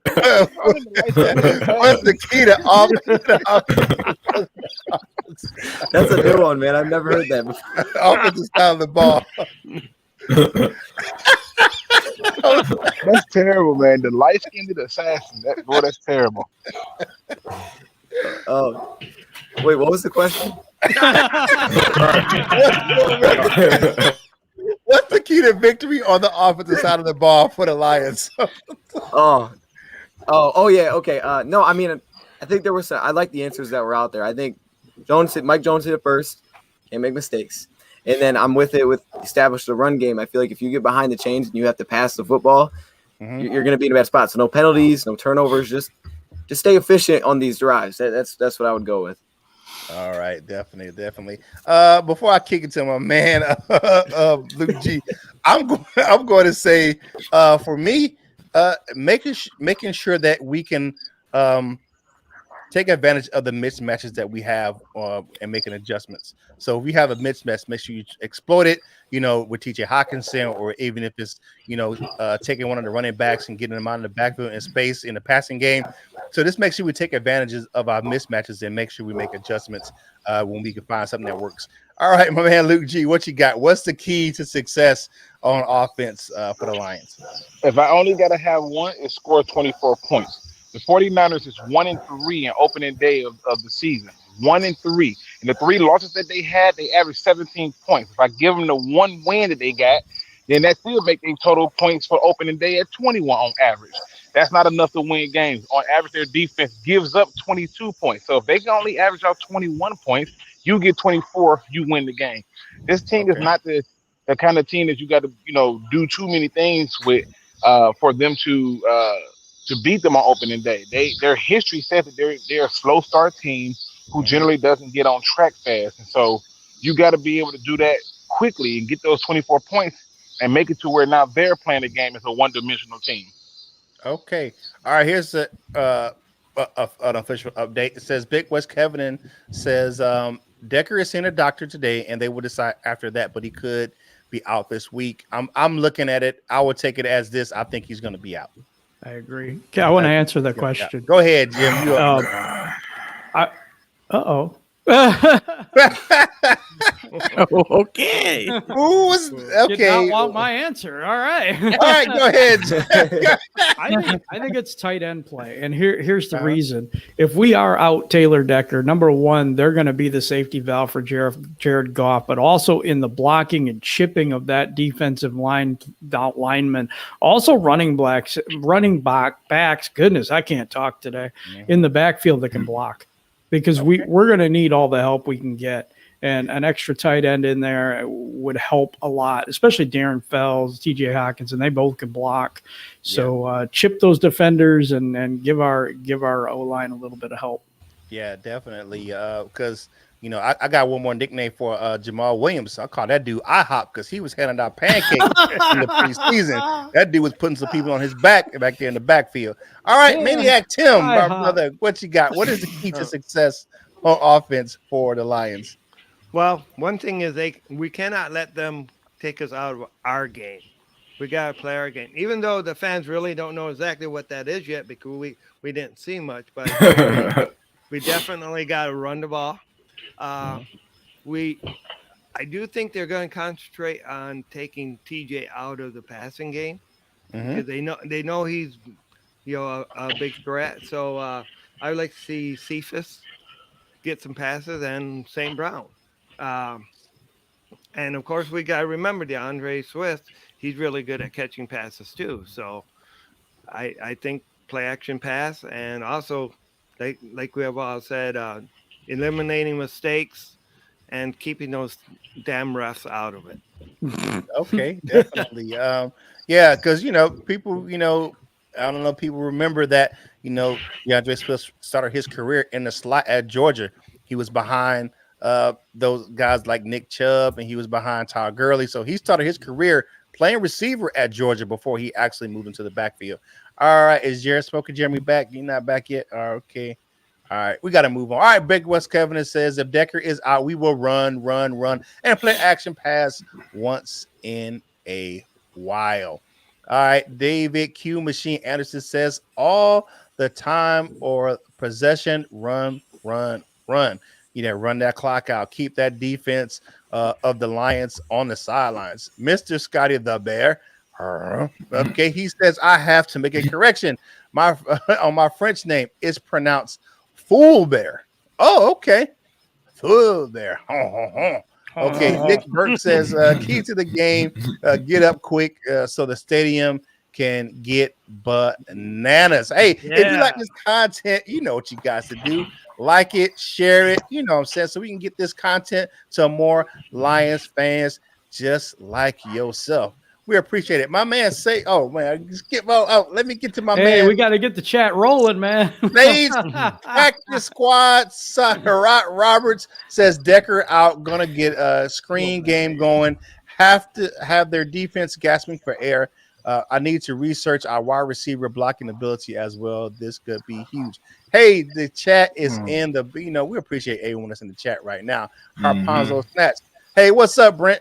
S2: the key to offense?
S9: That's a new one, man. I've never heard that before.
S2: Offensive style of the ball.
S10: That's terrible, man. The light-skinned assassin. That's terrible.
S9: Oh, wait, what was the question?
S2: What's the key to victory on the offensive side of the ball for the Lions?
S9: Oh, yeah, okay. No, I mean, I think there was. I like the answers that were out there. I think Mike Jones hit it first. Can't make mistakes. And then I'm with it with establish the run game. I feel like if you get behind the chains and you have to pass the football, you're going to be in a bad spot. So no penalties, no turnovers. Just stay efficient on these drives. That's what I would go with.
S2: All right, definitely. Before I kick it to my man, Luke G, I'm going to say, for me, making sure that we can take advantage of the mismatches that we have and making adjustments. So if we have a mismatch, make sure you exploit it, with TJ Hawkinson, or even if it's, taking one of the running backs and getting them out in the backfield in space in the passing game. So this makes sure we take advantages of our mismatches and make sure we make adjustments when we can find something that works. All right, my man, Luke G, what you got? What's the key to success on offense for the Lions?
S10: If I only got to have one, it's score 24 points. The 49ers is 1-3 in opening day of the season. 1-3. And the 3 losses that they had, they averaged 17 points. If I give them the 1 win that they got, then that still make their total points for opening day at 21 on average. That's not enough to win games. On average, their defense gives up 22 points. So if they can only average out 21 points, you get 24, you win the game. This team is not the kind of team that you got to, do too many things with for them to beat them on opening day. Their history says that they're a slow start team who generally doesn't get on track fast. And so you got to be able to do that quickly and get those 24 points and make it to where now they're playing the game as a one-dimensional team.
S2: Okay. All right. Here's an official update. It says Big West Kevin says Decker is seeing a doctor today, and they will decide after that, but he could be out this week. I'm looking at it. I would take it as this. I think he's going to be out.
S1: I agree. Okay, I want to answer the question.
S2: Go ahead, Jim.
S5: Okay.
S2: Who was
S1: Did
S2: okay?
S1: not want my answer. All right.
S2: All right, go ahead.
S1: I think it's tight end play, and here's the reason. If we are out Taylor Decker, number one, they're going to be the safety valve for Jared Goff, but also in the blocking and chipping of that defensive lineman. Also running backs. Goodness, I can't talk today. In the backfield that can block, because we're going to need all the help we can get. And an extra tight end in there would help a lot, especially Darren Fells, TJ Hawkinson. They both can block. So chip those defenders and give our O-line a little bit of help.
S2: Yeah, definitely. Because, I got one more nickname for Jamal Williams. I call that dude IHOP because he was handing out pancakes in the preseason. That dude was putting some people on his back there in the backfield. All right, Maniac Tim, my brother, what you got? What is the key to success on offense for the Lions?
S3: Well, one thing is we cannot let them take us out of our game. We got to play our game, even though the fans really don't know exactly what that is yet because we didn't see much. But we definitely got to run the ball. I do think they're going to concentrate on taking TJ out of the passing game because they know he's a big threat. So I would like to see Cephas get some passes and St. Brown. And of course, we got to remember DeAndre Swift. He's really good at catching passes too. So I think play action pass and also like we have all said, eliminating mistakes and keeping those damn refs out of it.
S2: Okay, definitely. Because people, I don't know, people remember that DeAndre Swift started his career in the slot at Georgia. He was behind those guys like Nick Chubb, and he was behind Todd Gurley. So he started his career playing receiver at Georgia before he actually moved into the backfield. All right, is Jeremy back? You're not back yet? Okay. All right, we got to move on. All right, Big West Kevin says, if Decker is out, we will run, and play action pass once in a while. All right, David Q Machine Anderson says, all the time or possession, run. Run that clock out. Keep that defense of the Lions on the sidelines. Mr. Scotty the Bear. Okay, he says, I have to make a correction. On my French name, it's pronounced Fool Bear. Oh, okay. Fool Bear. Okay, Nick Burke says, key to the game, get up quick so the stadium can get bananas. Hey, if you like this content, you know what you guys to do. Like it, share it, you know what I'm saying, so we can get this content to more Lions fans just like yourself. We appreciate it. My man say, let me get to my man.
S1: We got to get the chat rolling, man.
S2: Faze Practice Squad. Saharat Roberts says Decker out, gonna get a screen game going. Have to have their defense gasping for air. I need to research our wide receiver blocking ability as well. This could be huge. Hey, the chat is in the, we appreciate everyone that's in the chat right now. Harponzo Snatch. Hey, what's up, Brent?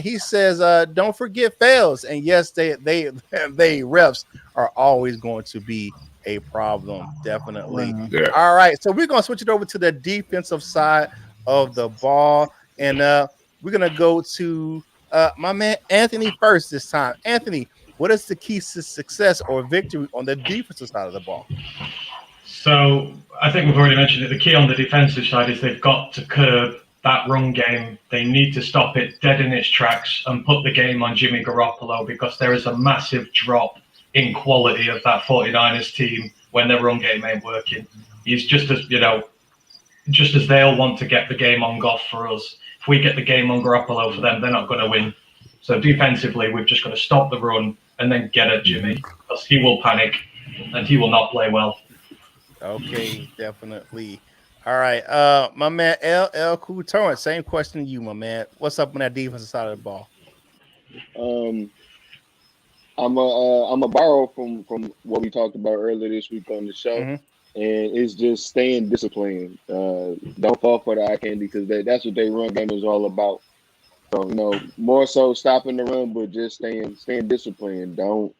S2: He says, don't forget fails. And yes, they refs are always going to be a problem. Definitely. Yeah. All right. So we're going to switch it over to the defensive side of the ball. And we're going to go to my man Anthony first this time. Anthony, what is the key to success or victory on the defensive side of the ball?
S7: So I think we've already mentioned it. The key on the defensive side is they've got to curb that run game. They need to stop it dead in its tracks and put the game on Jimmy Garoppolo, because there is a massive drop in quality of that 49ers team when their run game ain't working. He's just as they'll want to get the game on Goff for us. If we get the game on Garoppolo for them, they're not going to win. So defensively, we've just got to stop the run and then get at Jimmy, because he will panic and he will not play well.
S2: Okay, definitely. All right, my man LL Cool Torrent, same question to you, my man. What's up on that defensive side of the ball?
S8: I'm a borrow from what we talked about earlier this week on the show, and it's just staying disciplined. Don't fall for the eye candy, because that's what their run game is all about. So more so stopping the run, but just staying disciplined. Don't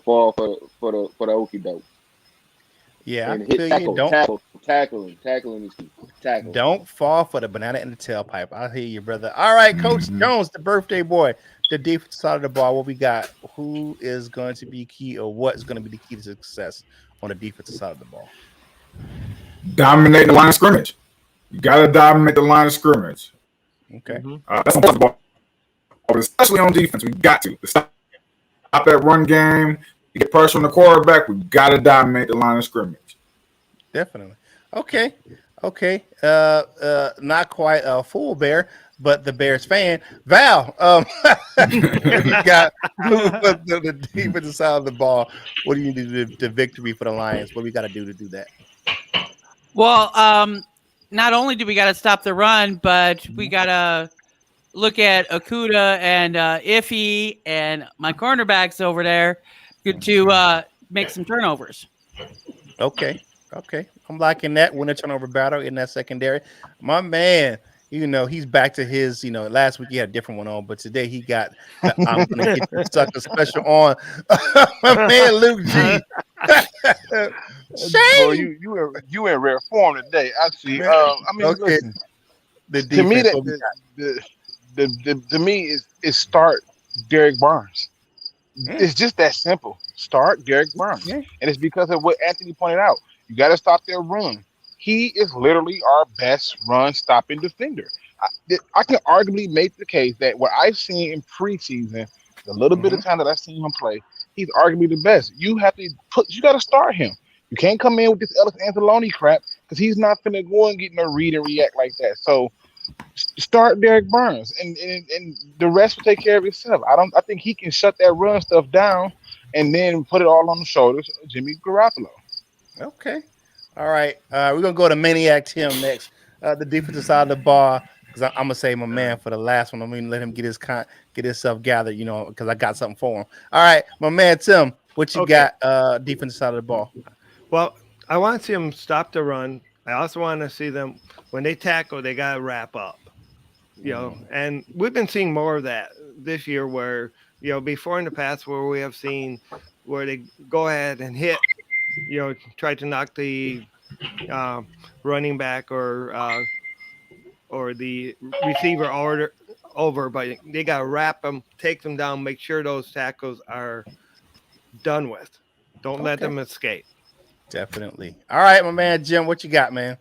S8: fall for the okie doke.
S2: Yeah,
S8: and hit tackling is key. Tackle.
S2: Don't fall for the banana in the tailpipe. I hear you, brother. All right, Coach Jones, the birthday boy, the defensive side of the ball. What we got? Who is going to be key, or what is going to be the key to success on the defensive side of the ball?
S6: Dominate the line of scrimmage. You got to dominate the line of scrimmage.
S2: Okay.
S6: That's on the ball. Especially on defense, we got to stop that run game. You get pressure on the quarterback. We got to dominate the line of scrimmage.
S2: Definitely. Okay. Not quite a full Bear, but the Bears fan. Val, you got the defensive side of the ball. What do you do to victory for the Lions? What do we got to do that?
S5: Well, not only do we got to stop the run, but we got to look at Okuda and Iffy and my cornerbacks over there to make some turnovers.
S2: Okay. I'm liking that. Win a turnover battle in that secondary. My man, he's back to his, last week he had a different one on, but today he got I'm going to get the sucker special on. My man, Luke G.
S10: Boy, you in rare form today. I see. Listen, to me, to me is start Derek Barnes. It's just that simple. Start Derek Barnes, and it's because of what Anthony pointed out. You got to stop their run. He is literally our best run-stopping defender. I can arguably make the case that what I've seen in preseason, the little bit of time that I've seen him play, he's arguably the best. You got to start him. You can't come in with this Ellis Anzalone crap because he's not going to go and get no read and react like that. So start Derek Barnes, and the rest will take care of itself. I think he can shut that run stuff down and then put it all on the shoulders of Jimmy Garoppolo.
S2: Okay. All right. We're going to go to Maniac Tim next. The defensive side of the ball, because I'm going to say my man for the last one. I'm going to let him get himself gathered, because I got something for him. All right. My man, Tim, what you got defensive side of the ball?
S3: Well, I want to see them stop the run. I also want to see them, when they tackle, they got to wrap up. And we've been seeing more of that this year where, before in the past where we have seen where they go ahead and hit, try to knock the running back or the receiver over, but they got to wrap them, take them down, make sure those tackles are done with. Don't let them escape.
S2: Definitely. All right, my man, Jim, what you got, man?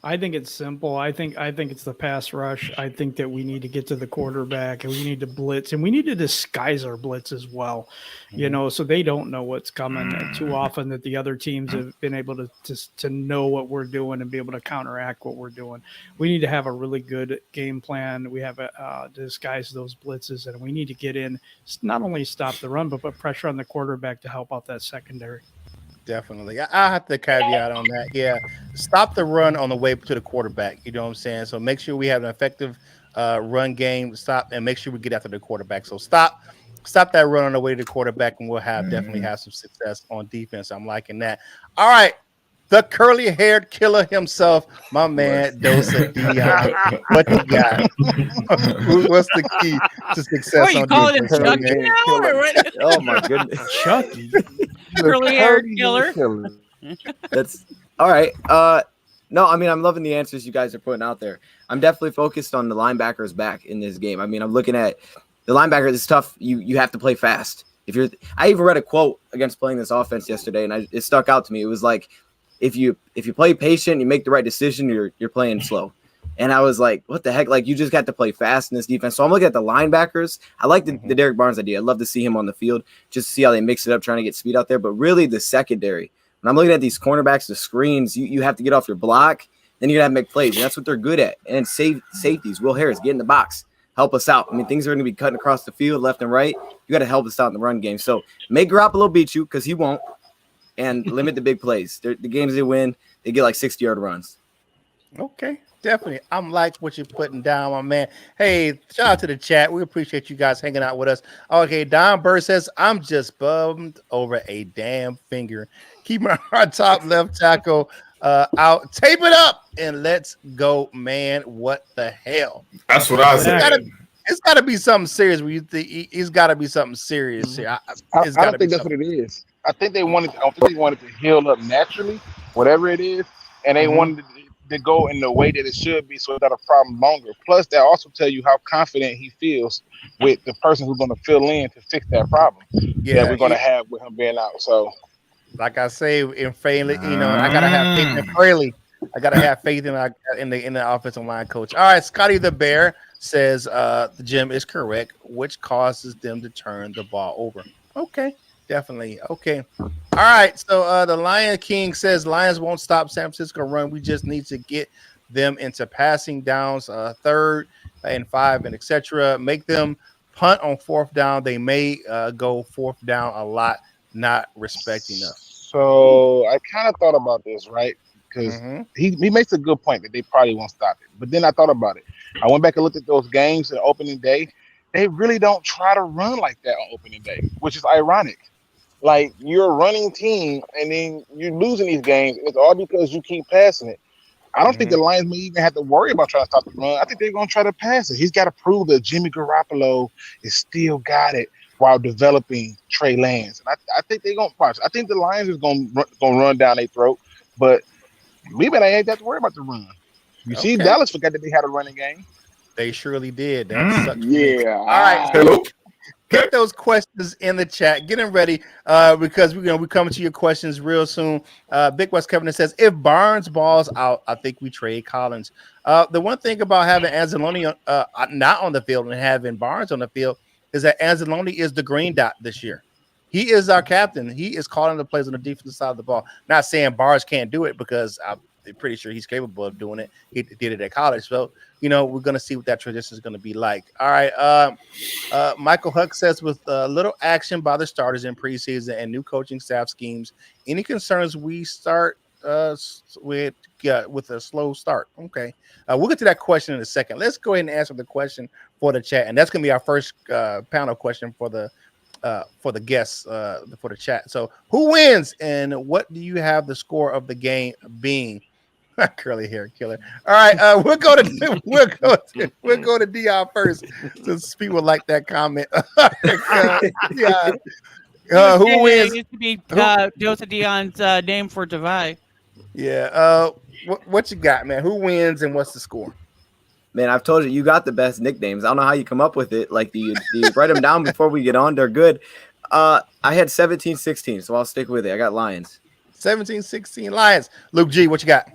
S1: I think it's simple. I think it's the pass rush. I think that we need to get to the quarterback and we need to blitz and we need to disguise our blitz as well, so they don't know what's coming. Too often that the other teams have been able to know what we're doing and be able to counteract what we're doing. We need to have a really good game plan. We have to disguise those blitzes, and we need to get in, not only stop the run, but put pressure on the quarterback to help out that secondary.
S2: Definitely. I have to caveat on that. Yeah. Stop the run on the way to the quarterback. You know what I'm saying? So make sure we have an effective run game. Stop and make sure we get after the quarterback. So stop that run on the way to the quarterback, and we'll definitely have some success on defense. I'm liking that. All right. The curly-haired killer himself, my man, Dosa Dion. What you got? What's the key to success?
S5: What, you calling him Chucky now? Or what?
S9: Oh, my goodness.
S1: Chucky.
S5: Curly-haired killer.
S9: That's all right. No, I mean, I'm loving the answers you guys are putting out there. I'm definitely focused on the linebackers back in this game. I mean, I'm looking at the linebackers. It's tough. You have to play fast. I even read a quote against playing this offense yesterday, and it stuck out to me. It was like, if you play patient, you make the right decision, you're playing slow. And I was like, what the heck? Like, you just got to play fast in this defense. So I'm looking at the linebackers. I like the Derek Barnes idea. I'd love to see him on the field, just to see how they mix it up, trying to get speed out there. But really, the secondary, when I'm looking at these cornerbacks, the screens, you have to get off your block. Then you're going to have to make plays. And that's what they're good at. And safeties, Will Harris, get in the box. Help us out. I mean, things are going to be cutting across the field, left and right. You got to help us out in the run game. So make Garoppolo beat you, because he won't. And limit the big plays. The games they win, they get like 60-yard runs.
S2: Okay, definitely. I'm like what you're putting down, my man. Hey, shout out to the chat. We appreciate you guys hanging out with us. Okay, Don Burr says, I'm just bummed over a damn finger. Keep our top left tackle out. Tape it up and let's go, man. What the hell?
S6: That's what I said.
S2: It's got to be something serious. It's got to be something serious here.
S10: I don't think that's what it is. I think they wanted to heal up naturally, whatever it is, and they wanted to go in the way that it should be, so it's not a problem longer. Plus, that also tell you how confident he feels with the person who's going to fill in to fix that problem that we're going to have with him being out. So, like I say, in Fraley, you know, I gotta have faith in Fraley. I gotta have faith in the offensive line coach. All right, Scotty the Bear says the Jim is correct, which causes them to turn the ball over. Okay, definitely. Okay. All right. So the Lion King says Lions won't stop San Francisco run. We just need to get them into passing downs, 3rd and 5, and etc. Make them punt on 4th down. They may go 4th down a lot, not respecting us. So I kind of thought about this, right? Because he makes a good point that they probably won't stop it. But then I thought about it. I went back and looked at those games at opening day. They really don't try to run like that on opening day, which is ironic. Like, you're a running team, and then you're losing these games. It's all because you keep passing it. I don't think the Lions may even have to worry about trying to stop the run. I think they're going to try to pass it. He's got to prove that Jimmy Garoppolo is still got it while developing Trey Lance. And I think they're going to watch. I think the Lions is going to run down their throat, but we better ain't have to worry about the run. You see, Dallas forgot that they had a running game. They surely did. That sucks. Yeah. All right. Hello. Get those questions in the chat. Get them ready because we're coming to your questions real soon. Big West Kevin says, if Barnes balls out, I think we trade Collins. The one thing about having Anzalone not on the field and having Barnes on the field is that Anzalone is the green dot this year. He is our captain. He is calling the plays on the defensive side of the ball. Not saying Barnes can't do it, because I'm pretty sure he's capable of doing it. He did it at college. So, you know, we're going to see what that transition is going to be like. All right. Michael Huck says, with little action by the starters in preseason and new coaching staff schemes, any concerns we start with a slow start? Okay. We'll get to that question in a second. Let's go ahead and answer the question for the chat. And that's going to be our first panel question for the guests for the chat. So, who wins and what do you have the score of the game being? Curly hair killer. All right, we'll go to Dion first, since people like that comment. Who wins?
S5: It used to be Joseph Dion's name for Divide.
S2: Yeah. What you got, man? Who wins and what's the score?
S9: Man, I've told you, you got the best nicknames. I don't know how you come up with it. Like, do you write them down before we get on? They're good. I had 17-16, so I'll stick with it. I got Lions.
S2: 17-16 Lions. Luke G, what you got?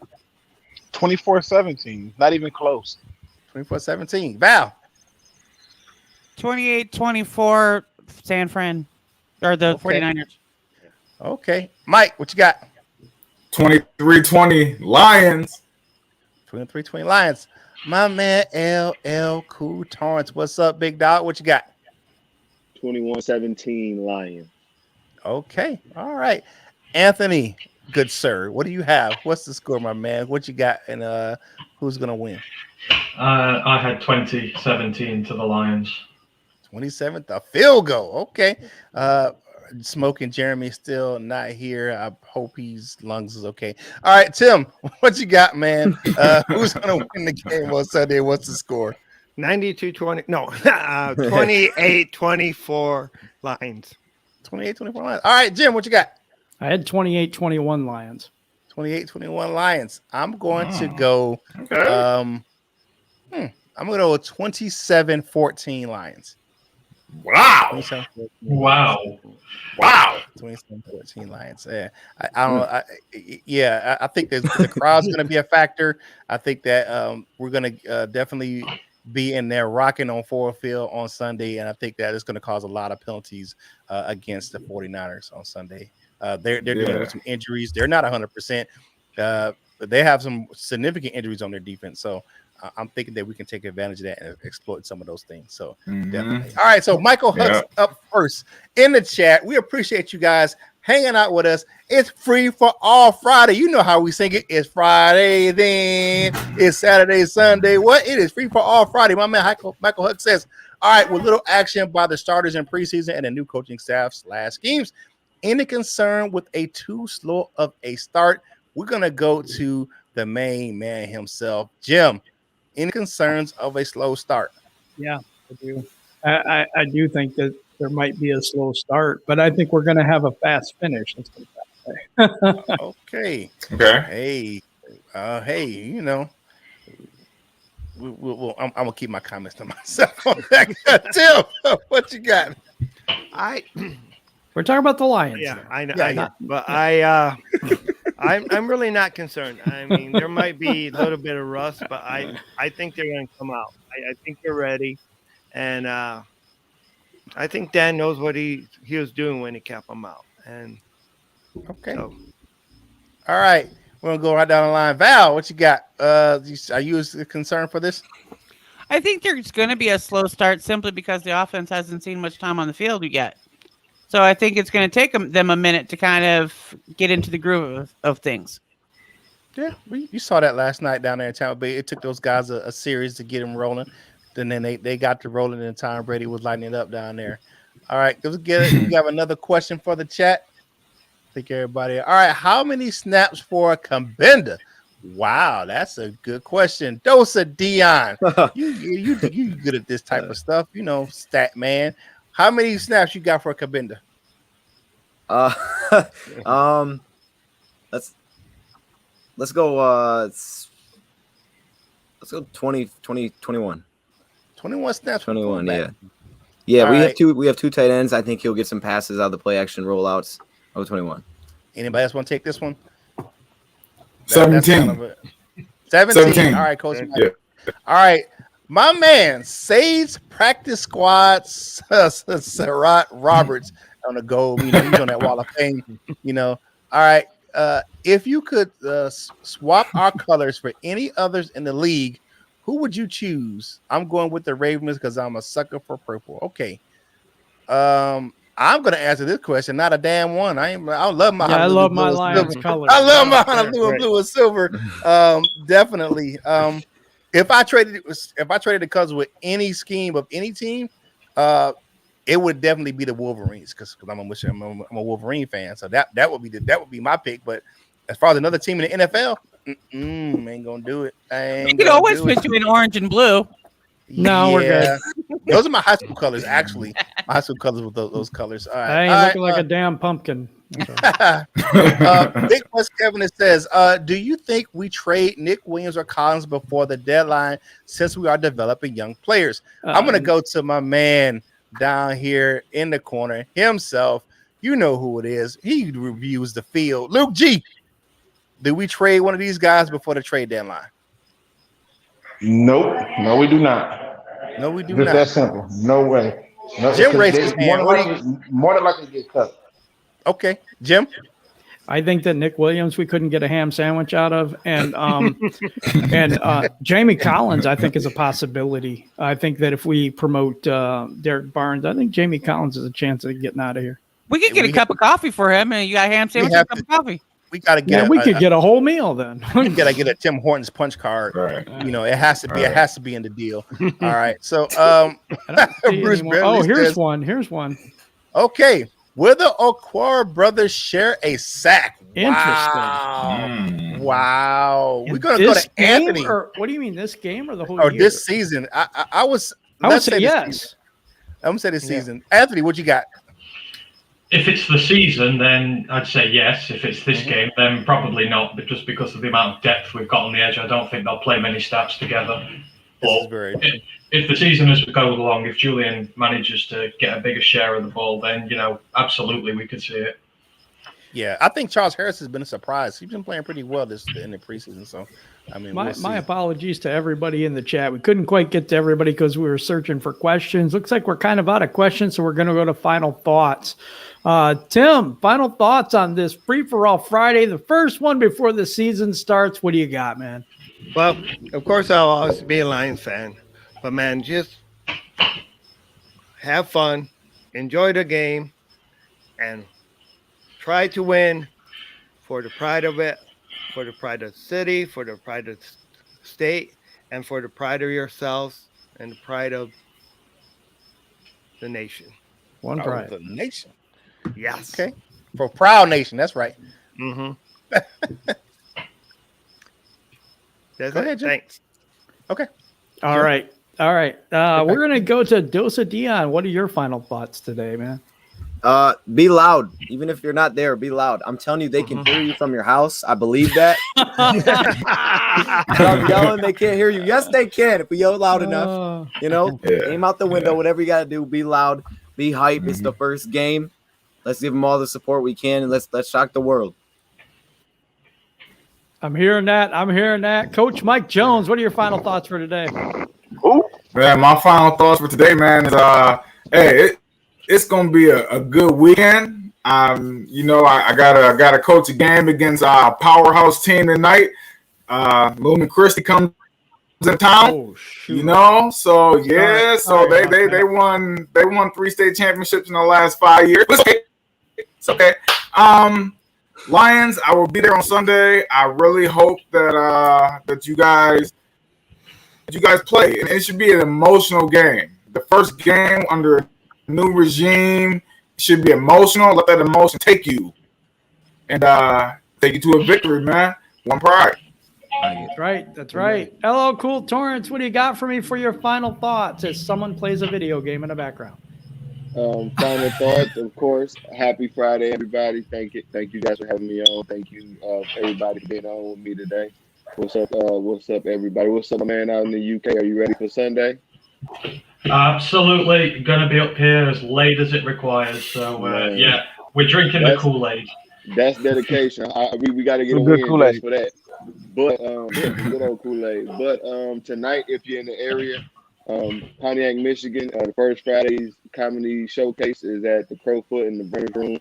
S10: 24-17. Not even close.
S2: 24-17. Val.
S5: 28-24 San Fran. Or the 49ers.
S2: Okay. Mike, what you got?
S6: 23-20 Lions.
S2: 23-20 Lions. My man LL Cool Torrance. What's up, big dog? What you got?
S8: 21-17 Lions.
S2: Okay. All right. Anthony, good sir. What do you have? What's the score, my man? What you got? And who's gonna win?
S7: I had 20-17 to the Lions.
S2: 27th, a field goal. Okay. Smoking Jeremy still not here. I hope his lungs is okay. All right, Tim, what you got, man? Who's gonna win the game on Sunday? What's the score?
S3: 92-20. No, 28-24 Lions.
S2: 28-24 Lions. All right, Jim, what you got?
S1: I had 28-21 Lions.
S2: 28-21 Lions. I'm going to go. I'm going to go with 27-14 Lions.
S6: Wow.
S2: 27-14 Lions. Yeah. I think the crowd's going to be a factor. I think that we're going to definitely be in there rocking on Ford Field on Sunday, and I think that is going to cause a lot of penalties against the 49ers on Sunday. They're dealing with some injuries. They're not 100%. But they have some significant injuries on their defense. So I'm thinking that we can take advantage of that and exploit some of those things. So definitely. All right. So Michael Huck's up first in the chat. We appreciate you guys hanging out with us. It's free for all Friday. You know how we sing it. It's Friday, then it's Saturday, Sunday. What? It is free for all Friday. My man Michael Huck says, all right, with little action by the starters in preseason and the new coaching staff / schemes, any concern with a too slow of a start? We're going to go to the main man himself, Jim. Any concerns of a slow start?
S1: Yeah, I do. I do think that there might be a slow start, but I think we're going to have a fast finish. Let's put it that way.
S2: Okay.
S6: Okay.
S2: Hey, you know, I'm gonna keep my comments to myself on that. Tim, what you got?
S1: We're talking about the Lions.
S3: Yeah,
S1: there.
S3: I know. But I'm really not concerned. I mean, there might be a little bit of rust, but I think they're going to come out. I think they're ready, and I think Dan knows what he was doing when he kept them out. And
S2: okay,
S3: so.
S2: All right, we're gonna go right down the line. Val, what you got? Are you concerned for this?
S5: I think there's going to be a slow start simply because the offense hasn't seen much time on the field yet. So I think it's going to take them a minute to kind of get into the groove of things.
S2: Yeah, you saw that last night down there in Tampa Bay. It took those guys a series to get them rolling. Then they got to rolling, and Tom Brady was lighting it up down there. All right, let's get it. We have another question for the chat. Thank everybody. All right, how many snaps for Kabinda? Wow, that's a good question. DSA Dion, you good at this type of stuff, you know, stat man. How many snaps you got for Kabinda?
S9: Let's go 20, 21.
S2: 21 snaps.
S9: 21, yeah. Yeah,
S2: All right.
S9: we have two tight ends. I think he'll get some passes out of the play action rollouts. 21.
S2: Anybody else want to take this one?
S6: 17.
S2: 17. All right, Coach.
S6: Yeah.
S2: All right. My man, Sage practice squad, Sarat Roberts on the goal. You know, he's on that wall of fame. You know, all right. If you could swap our colors for any others in the league, who would you choose? I'm going with the Ravens because I'm a sucker for purple. Okay. I'm gonna answer this question. Not a damn one. I love my.
S1: Yeah, I love my Lions colors.
S2: I love my Honolulu blue and silver. Definitely. If I traded the colors with any scheme of any team, it would definitely be the Wolverines because I'm a Wolverine fan. So that would be my pick. But as far as another team in the NFL, ain't gonna do it.
S5: You can always put you in orange and blue.
S1: No, we're good.
S2: Those are my high school colors, actually. My high school colors with those colors. All right.
S1: I ain't looking like a damn pumpkin.
S2: Big Plus Kevin, it says, do you think we trade Nick Williams or Collins before the deadline since we are developing young players? I'm going to go to my man down here in the corner himself. You know who it is. He reviews the field. Luke G, do we trade one of these guys before the trade deadline?
S10: Nope. No, we do not.
S2: No, we do
S10: Just
S2: not.
S10: that simple. No way. No,
S2: Jim raised his hand.
S10: More than likely get cut.
S2: Okay, Jim.
S1: I think that Nick Williams we couldn't get a ham sandwich out of, and Jamie Collins I think is a possibility. I think that if we promote Derek Barnes, I think Jamie Collins has a chance of getting out of here.
S5: We could get a cup of coffee for him, and you got a ham sandwich and a cup of coffee.
S2: We got to get.
S1: Yeah, we could get a whole meal then.
S2: We got to get a Tim Hortons punch card.
S6: Right.
S2: You know, it has to be. It has to be in the deal. All right. So, Bruce Bentley
S1: here's
S2: says,
S1: one. Here's one.
S2: Okay. Will the Okwara brothers share a sack?
S1: Interesting.
S2: Wow. We're gonna go to Anthony.
S1: What do you mean, this game or the whole
S2: or
S1: year?
S2: this season? I would
S1: say yes.
S2: I'm gonna say this season. Anthony, what you got?
S7: If it's the season, then I'd say yes. If it's this game, then probably not. But just because of the amount of depth we've got on the edge, I don't think they'll play many stats together. But if the season as we go along, if Julian manages to get a bigger share of the ball, then absolutely we could see it.
S2: Yeah, I think Charles Harris has been a surprise. He's been playing pretty well in the preseason. So, I mean,
S1: my apologies to everybody in the chat. We couldn't quite get to everybody because we were searching for questions. Looks like we're kind of out of questions, so we're going to go to final thoughts. Tim, final thoughts on this free-for-all Friday, the first one before the season starts. What do you got, man?
S3: Well, of course, I'll always be a Lions fan. But, man, just have fun, enjoy the game, and try to win for the pride of it, for the pride of the city, for the pride of the state, and for the pride of yourselves and the pride of the nation.
S1: One pride.
S2: The nation.
S3: Yes.
S2: Okay. For Prowl Nation. That's right.
S3: Mm-hmm. That's
S2: Go ahead, Jim.
S3: Thanks.
S2: Okay.
S1: All right. All right. We're going to go to Dosa Dion. What are your final thoughts today, man?
S9: Be loud. Even if you're not there, be loud. I'm telling you, they can hear you from your house. I believe that. I'm yelling, they can't hear you. Yes, they can if we yell loud enough. Aim out the window, whatever you got to do. Be loud. Be hype. It's the first game. Let's give them all the support we can, and let's shock the world.
S1: I'm hearing that. Coach Mike Jones, what are your final thoughts for today?
S6: Man, my final thoughts for today, man, is it's gonna be a good weekend. I gotta coach a game against a powerhouse team tonight. Lumen Christie comes in town. So they won 3 state championships in the last 5 years. It's okay. Lions, I will be there on Sunday. I really hope that you guys play. And it should be an emotional game. The first game under a new regime should be emotional. Let that emotion take you and take you to a victory, man. One pride.
S1: That's right. Hello, Cool Torrance. What do you got for me for your final thoughts as someone plays a video game in the background?
S8: Final thoughts, of course. Happy Friday, everybody. Thank you guys for having me on. Thank you, everybody, for being on with me today. What's up, everybody? What's up, man, out in the UK? Are you ready for Sunday?
S7: Absolutely. Going to be up here as late as it requires. So, we're drinking the Kool-Aid.
S8: That's dedication. We got to get a win just for that. But good old Kool-Aid. But tonight, if you're in the area, Pontiac, Michigan, the first Friday's comedy showcase is at the Crowfoot in the Burns Room.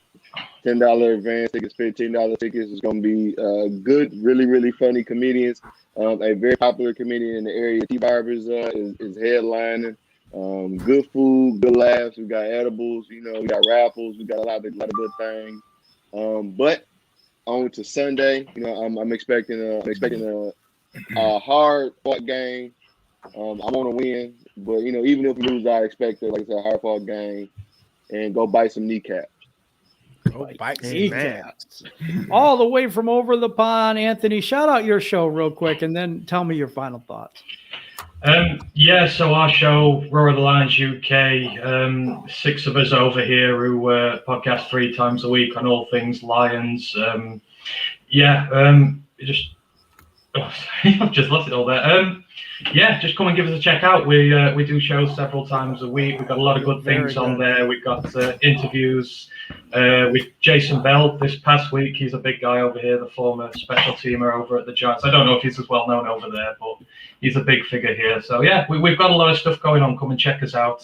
S8: $10 advance tickets, $15 tickets. It's going to be good, really, really funny comedians. A very popular comedian in the area, T-Barbers, is headlining. Good food, good laughs. We got edibles, we got raffles. We got a lot of good things. But on to Sunday, I'm expecting a hard fought game. I want to win, but even if we lose, I expect a hard fought game and go bite some kneecaps.
S1: All the way from over the pond, Anthony. Shout out your show real quick, and then tell me your final thoughts.
S7: So our show, Roar of the Lions UK, 6 of us over here who podcast 3 times a week on all things Lions. I've just lost it all there. Just come and give us a check out. We do shows several times a week. We've got a lot of good things on there. We've got interviews with Jason Bell this past week. He's a big guy over here, the former special teamer over at the Giants. I don't know if he's as well known over there, but he's a big figure here. So we've got a lot of stuff going on. Come and check us out.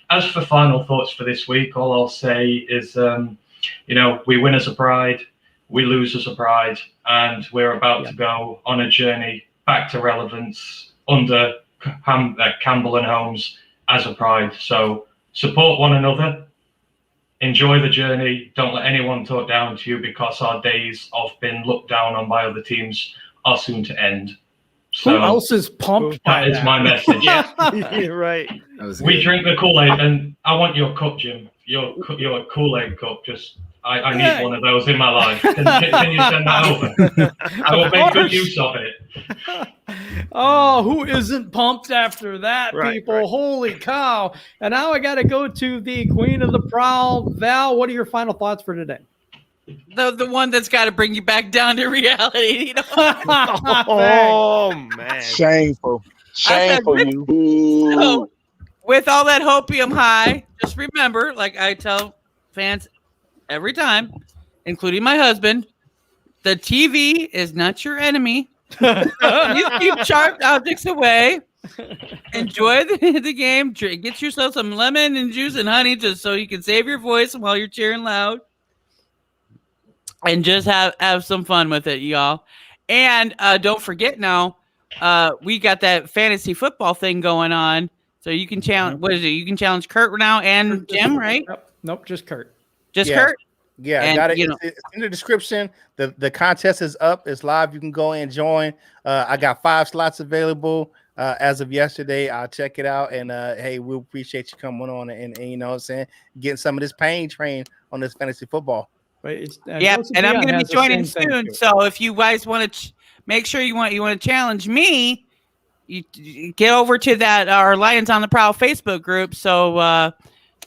S7: As for final thoughts for this week, all I'll say is, we win as a pride, we lose as a pride, and we're about to go on a journey back to relevance under Campbell and Holmes as a pride. So support one another, enjoy the journey. Don't let anyone talk down to you, because our days of being looked down on by other teams are soon to end. So
S1: who else is pumped by
S7: that? Is my message.
S3: You're right.
S7: We drink the Kool-Aid, and I want your cup, Jim. Your Kool-Aid cup. Just I need one of those in my life. Can you send that over? I will make good use of it.
S1: Oh, who isn't pumped after that, people? Right. Holy cow. And now I got to go to the queen of the prowl. Val, what are your final thoughts for today?
S5: The one that's got to bring you back down to reality.
S3: Oh, man.
S10: Shameful you.
S5: So, with all that hopium high, just remember, like I tell fans every time, including my husband, the TV is not your enemy. You keep sharp objects away. Enjoy the game. Get yourself some lemon and juice and honey just so you can save your voice while you're cheering loud. And just have some fun with it, y'all. And don't forget now, we got that fantasy football thing going on. So you can challenge, what is it? You can challenge Curt now and Jim, right?
S1: Nope, just Curt.
S5: Just Curt?
S2: Yeah, I got it. It's in the description. The contest is up. It's live. You can go and join. I got 5 slots available as of yesterday. I'll check it out. And hey, we appreciate you coming on and you know what I'm saying, getting some of this pain train on this fantasy football.
S1: Right.
S5: And I'm going to be joining soon. So if you guys want to make sure you want to challenge me, you get over to that our Lions on the Prowl Facebook group, so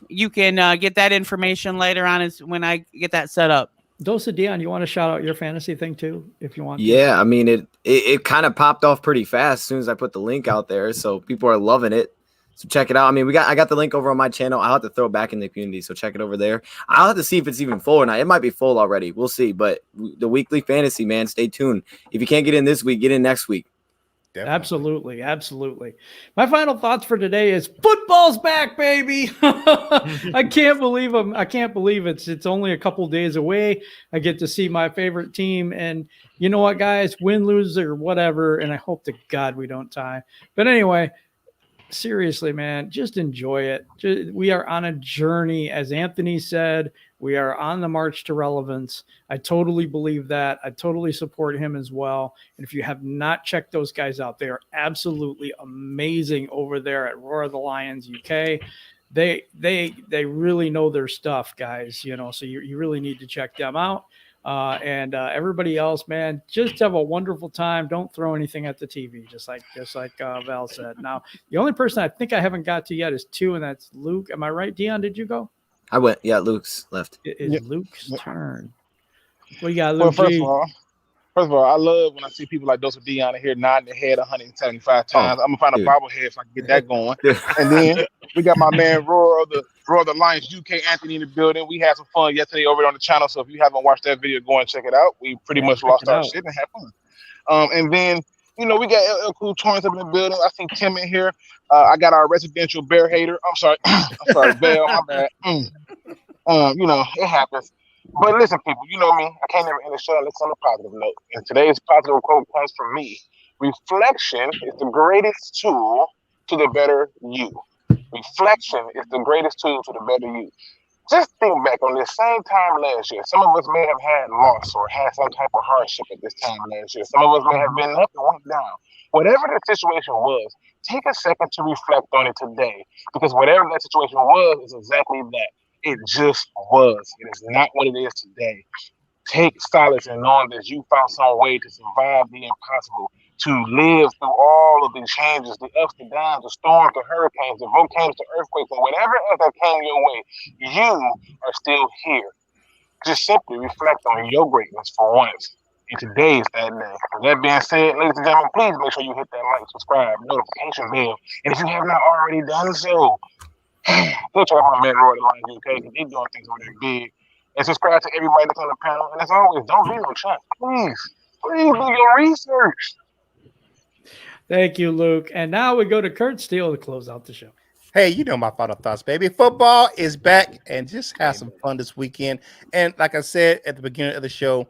S5: you can get that information later on as when I get that set up.
S1: Dosa Dion, you want to shout out your fantasy thing too, if you want?
S9: Yeah, I mean it kind of popped off pretty fast as soon as I put the link out there, so people are loving it. So check it out. I mean, I got the link over on my channel. I'll have to throw it back in the community, so check it over there. I'll have to see if it's even full or not. It might be full already. We'll see. But the weekly fantasy, man, stay tuned. If you can't get in this week, get in next week.
S1: Definitely. Absolutely. My final thoughts for today is football's back, baby. I can't believe them. I can't believe it's only a couple days away. I get to see my favorite team, and you know what, guys, win, lose, or whatever. And I hope to God we don't tie. But anyway, seriously, man, just enjoy it. We are on a journey, as Anthony said. We are on the march to relevance. I totally believe that. I totally support him as well. And if you have not checked those guys out, they are absolutely amazing over there at Roar of the Lions UK. They really know their stuff, guys. You know, so you really need to check them out. And everybody else, man, just have a wonderful time. Don't throw anything at the TV, just like Val said. Now, the only person I think I haven't got to yet is 2, and that's Luke. Am I right, Dion? Did you go?
S9: I went. Yeah, Luke's left.
S1: It is Luke's turn. What you got, Luke?
S10: Well, first of all, I love when I see people like Dosa Dion in here nodding their head 175 times. I'm gonna find a bobblehead so I can get that going. And then we got my man Roar of the Lions UK, Anthony, in the building. We had some fun yesterday over on the channel. So if you haven't watched that video, go and check it out. We pretty much lost our shit and had fun. And then, you know, we got LL Cool Torrance up in the building. I see Tim in here. I got our residential bear hater. I'm sorry, Bell. My bad. You know, it happens. But listen, people, you know me. I can't never end the show unless on a positive note. And today's positive quote comes from me. Reflection is the greatest tool to the better you. Reflection is the greatest tool to the better you. Just think back on this same time last year. Some of us may have had loss or had some type of hardship at this time last year. Some of us may have been up and went down. Whatever the situation was, take a second to reflect on it today. Because whatever that situation was is exactly that. It just was. It is not what it is today. Take solace in knowing that you found some way to survive the impossible, to live through all of the changes, the ups, the downs, the storms, the hurricanes, the volcanoes, the earthquakes, and whatever else that came your way. You are still here. Just simply reflect on your greatness for once. And today is that day. With that being said, ladies and gentlemen, please make sure you hit that like, subscribe, notification bell. And if you have not already done so, go check out my man Roy the Lions UK, because he's doing things over there big. And subscribe to everybody that's on the panel. And as always, don't be no chump. Please do your research.
S1: Thank you, Luke. And now we go to Curt Steele to close out the show.
S2: Hey, you know my final thoughts, baby. Football is back, and just have some fun this weekend. And like I said at the beginning of the show,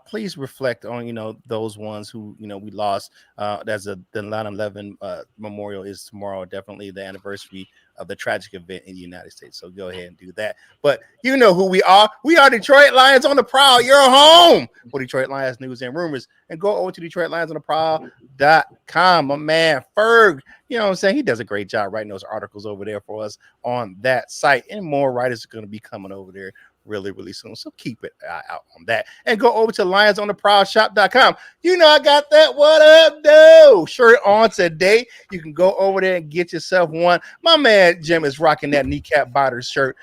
S2: please reflect on, you know, those ones who, you know, we lost. That's the 9/11 memorial is tomorrow, definitely the anniversary of the tragic event in the United States. So go ahead and do that. But you know who we are. We are Detroit Lions on the Prowl. You're home for Detroit Lions news and rumors. And go over to DetroitLionsOnTheProwl.com. My man Ferg, you know what I'm saying? He does a great job writing those articles over there for us on that site. And more writers are going to be coming over there really soon. So keep it out on that. And go over to LionsOnTheProwlShop.com. You know I got that What Up Though shirt on today. You can go over there and get yourself one. My man Jim is rocking that kneecap biter shirt.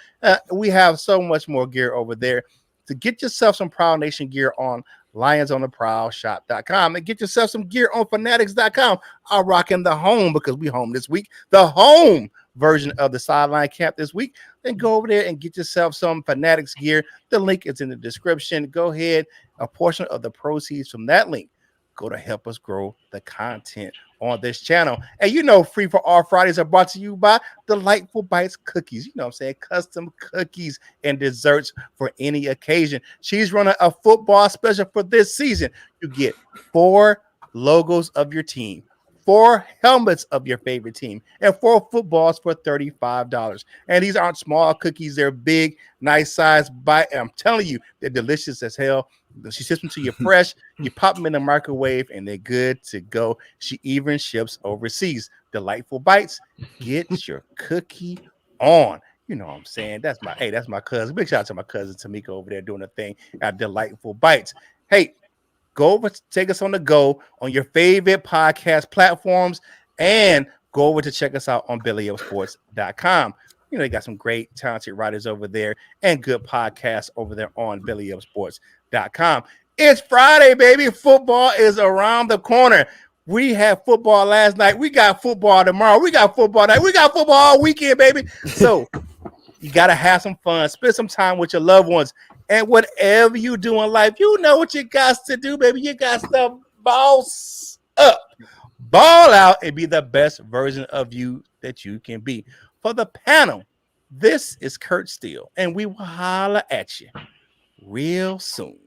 S2: We have so much more gear over there. To get yourself some Prowl Nation gear on LionsOnTheProwlShop.com and get yourself some gear on Fanatics.com. I'm rocking the home because we home this week. The home version of the sideline camp this week. Then go over there and get yourself some Fanatics gear. The link is in the description. Go ahead. A portion of the proceeds from that link go to help us grow the content on this channel. And you know, Free for All Fridays are brought to you by Delightful Bites Cookies. You know what I'm saying? Custom cookies and desserts for any occasion. She's running a football special for this season. You get 4 logos of your team, 4 helmets of your favorite team, and 4 footballs for $35. And these aren't small cookies. They're big, nice size bite. And I'm telling you, they're delicious as hell. She ships them to you fresh. You pop them in the microwave, and they're good to go. She even ships overseas. Delightful Bites. Get your cookie on. You know what I'm saying? That's my cousin. Big shout out to my cousin Tamika over there doing a thing at Delightful Bites. Hey, Go over, take us on the go on your favorite podcast platforms, and go over to check us out on bellyupsports.com. You know, they got some great talented writers over there and good podcasts over there on bellyupsports.com. It's Friday, baby. Football is around the corner. We had football last night. We got football tomorrow. We got football night. We got football all weekend, baby. So you got to have some fun. Spend some time with your loved ones. And whatever you do in life, you know what you got to do, baby. You got to boss up, ball out, and be the best version of you that you can be. For the panel, this is Curt Steele, and we will holler at you real soon.